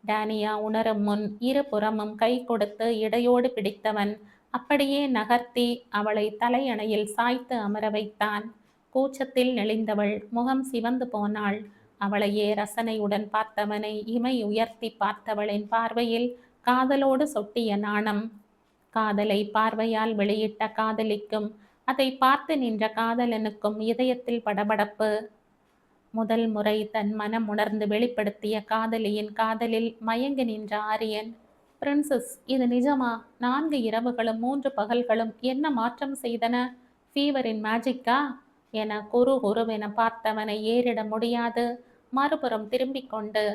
Speaker 1: டேனியா உணரும் முன் இருபுறமும் கை கொடுத்து இடையோடு பிடித்தவன் அப்படியே நகர்த்தி அவளை தலையணையில் சாய்த்து அமர வைத்தான். கூச்சத்தில் நெளிந்தவள் முகம் சிவந்து போனாள். அவளையே ரசனையுடன் பார்த்தவனை இமை உயர்த்தி பார்த்தவளின் பார்வையில் காதலோடு சொட்டிய நாணம். காதலை பார்வையால் வெளியிட்ட காதலிக்கும் அதை பார்த்து நின்ற காதலனுக்கும் இதயத்தில் படபடப்பு. முதல் முறை தன் மனம் உணர்ந்து வெளிப்படுத்திய காதலியின் காதலில் மயங்கி நின்ற ஆரியன், பிரின்சஸ், இது நிஜமா? 4 இரவுகளும் 3 பகல்களும் என்ன மாற்றம் செய்தன? ஃபீவரின் மேஜிக்கா என குறுகுறுவென பார்த்தவனை ஏறிட முடியாது மறுபுறம் திரும்பிக் கொண்டு,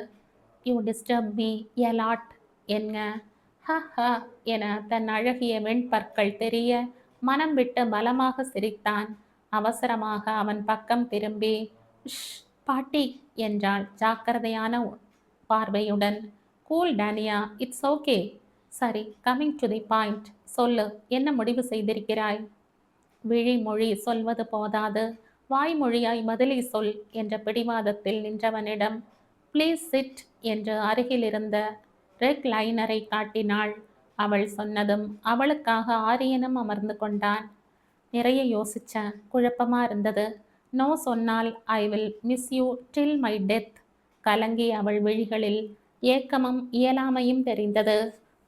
Speaker 1: you disturb me a lot என்க. ஹ ஹ என தன் அழகிய வெண்பற்கள் தெரிய மனம் விட்டு பலமாக சிரித்தான். அவசரமாக அவன் பக்கம் திரும்பி, ஷ் பாட்டி என்றாள் ஜாக்கிரதையான பார்வையுடன். Cool Tania, it's okay. சரி, கமிங் டு தி பாயிண்ட். சொல்லு, என்ன முடிவு செய்திருக்கிறாய்? விழிமொழி சொல்வது போதாது, வாய்மொழியாய் பதிலை சொல் என்ற பிடிவாதத்தில் நின்றவனிடம் ப்ளீஸ் சிட் என்று அருகில் இருந்த ரெக் லைனரை காட்டினாள். அவள் சொன்னதும் அவளுக்காக ஆரியனும் அமர்ந்து கொண்டான். நிறைய யோசிச்சேன், குழப்பமா இருந்தது. நோ சொன்னால் I will miss you till my death. கலங்கி அவள் விழிகளில் ஏக்கமும் இயலாமையும் தெரிந்தது.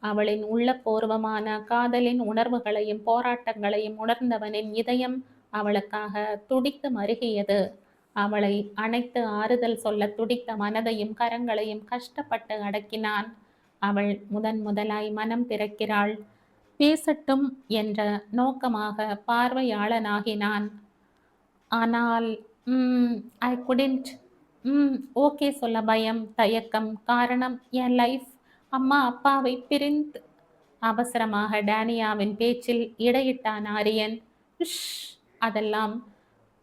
Speaker 1: அவளின் உள்ளபூர்வமான காதலின் உணர்வுகளையும் போராட்டங்களையும் உணர்ந்தவனின் இதயம் அவளுக்காக துடித்து மருகியது. அவளை அணைத்து ஆறுதல் சொல்ல துடித்த மனதையும் கரங்களையும் கஷ்டப்பட்டு அடக்கினான். அவள் முதலாய் மனம் திறக்கிறாள். பேசட்டும் என்ற நோக்கமாக பார்வையாளனாகினான். ஆனால் ஐ குடின்ட். ஓகே சொல்ல பயம், தயக்கம். காரணம் என் லைஃப். அம்மா அப்பாவை பிரிந்து. அவசரமாக டேனியாவின் பேச்சில் இடையிட்டான் ஆரியன். ஷ், அதெல்லாம்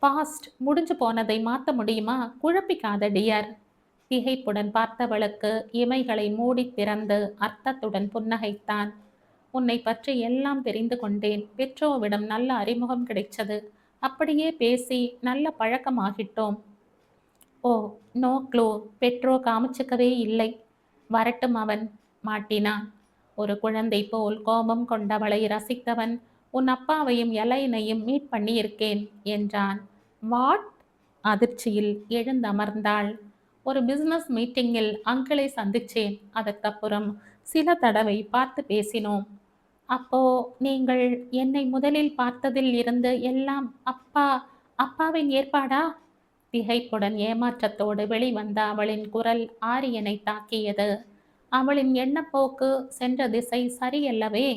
Speaker 1: பாஸ்ட், முடிஞ்சு போனதை மாற்ற முடியுமா? குழப்பிக்காத டியர். திகைப்புடன் பார்த்தவளுக்கு இமைகளை மூடி திறந்து அர்த்தத்துடன் புன்னகைத்தான். உன்னை பற்றி எல்லாம் தெரிந்து கொண்டேன். பெற்றோவிடம் நல்ல அறிமுகம் கிடைச்சது. அப்படியே பேசி நல்ல பழக்கமாகிட்டோம். ஓ, நோ க்ளூ. பெட்ரோ காமிச்சுக்கவே இல்லை. வரட்டும் அவன். மாட்டினான். ஒரு குழந்தை போல் கோபம் கொண்டவளை ரசித்தவன், உன் அப்பாவையும் எலைனையும் மீட் பண்ணியிருக்கேன் என்றான். வாட்? அதிர்ச்சியில் எழுந்தமர்ந்தாள். ஒரு பிஸ்னஸ் மீட்டிங்கில் அங்கிளை சந்திச்சேன். அதற்கப்புறம் சில தடவை பார்த்து பேசினோம். அப்போ நீங்கள் என்னை முதலில் பார்த்ததில் இருந்து எல்லாம் அப்பாவின் ஏற்பாடா? திகைப்புடன் ஏமாற்றத்தோடு வெளிவந்த அவளின் குரல் ஆரியனை தாக்கியது. அவளின் எண்ணப்போக்கு சென்ற திசை சரியல்லவே.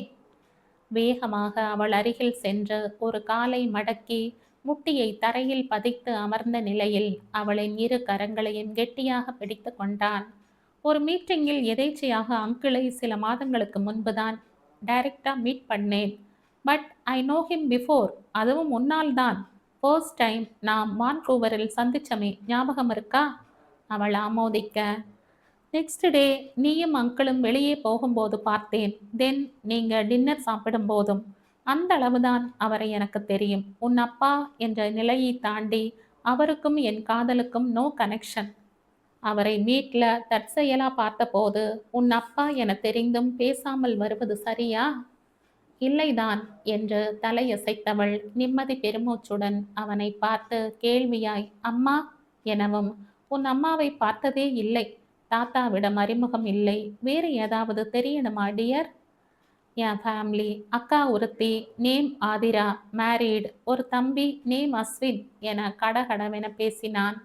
Speaker 1: வேகமாக அவள் அருகில் சென்று ஒரு காலை மடக்கி முட்டியை தரையில் பதித்து அமர்ந்த நிலையில் அவளின் இரு கரங்களையும் கெட்டியாக பிடித்து கொண்டான். ஒரு மீட்டிங்கில் எதேச்சையாக அங்கிளை சில மாதங்களுக்கு முன்புதான் டைரக்டா மீட் பண்ணேன். But I know him before. அதுவும் முன்னால் தான். ஃபர்ஸ்ட் டைம் நாம் வான்கூவரில் சந்திச்சமே, ஞாபகம் இருக்கா? அவள் ஆமோதிக்க, நெக்ஸ்ட் டே நீயும் அங்கிளும் வெளியே போகும்போது பார்த்தேன். தென் நீங்க டின்னர் சாப்பிடும் போதும். அந்த அளவுதான் அவரை எனக்கு தெரியும். உன் அப்பா என்ற நிலையை தாண்டி அவருக்கும் என் காதலுக்கும் நோ கனெக்ஷன். அவரை வீட்ல தற்செயலா பார்த்தபோது உன் அப்பா என தெரிந்தும் பேசாமல் வருவது சரியா? இல்லைதான் என்று தலையசைத்தவள் நிம்மதி பெருமூச்சுடன் அவனை பார்த்து கேள்வியாய் அம்மா எனவும், உன் அம்மாவை பார்த்ததே இல்லை. தாத்தாவிடம் அறிமுகம் இல்லை. வேறு ஏதாவது தெரியணுமா டியர்? என் ஃபேமிலி, அக்கா ஒருத்தி, நேம் ஆதிரா, மேரீட், ஒரு தம்பி, நேம் அஸ்வின் என கடகடவென பேசினான்.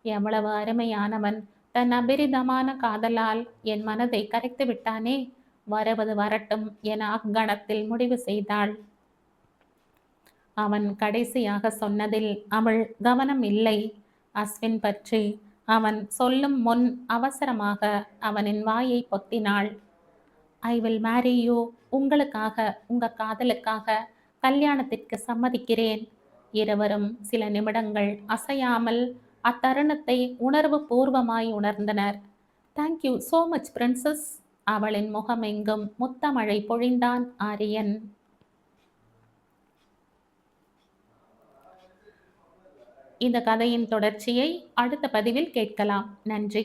Speaker 1: எவ்வளவு அருமையானவன்! தன் அபரிதமான காதலால் என் மனதை கரைத்து விட்டானே! வருவது வரட்டும் என அக்கணத்தில் முடிவு செய்தாள். அவன் கடைசியாக சொன்னதில் அவள் கவனம் இல்லை. அஸ்வின் பற்றி அவன் சொல்லும் முன் அவசரமாக அவனின் வாயை பொத்தினாள். I will Mary you. உங்களுக்காக, உங்க காதலுக்காக கல்யாணத்திற்கு சம்மதிக்கிறேன். இருவரும் சில நிமிடங்கள் அசையாமல் அத்தருணத்தை உணர்வு பூர்வமாய் உணர்ந்தனர். Thank you so much princess. அவளின் முகமெங்கும் முத்தமழை பொழிந்தான் ஆரியன். இந்த கதையின் தொடர்ச்சியை அடுத்த பதிவில் கேட்கலாம். நன்றி.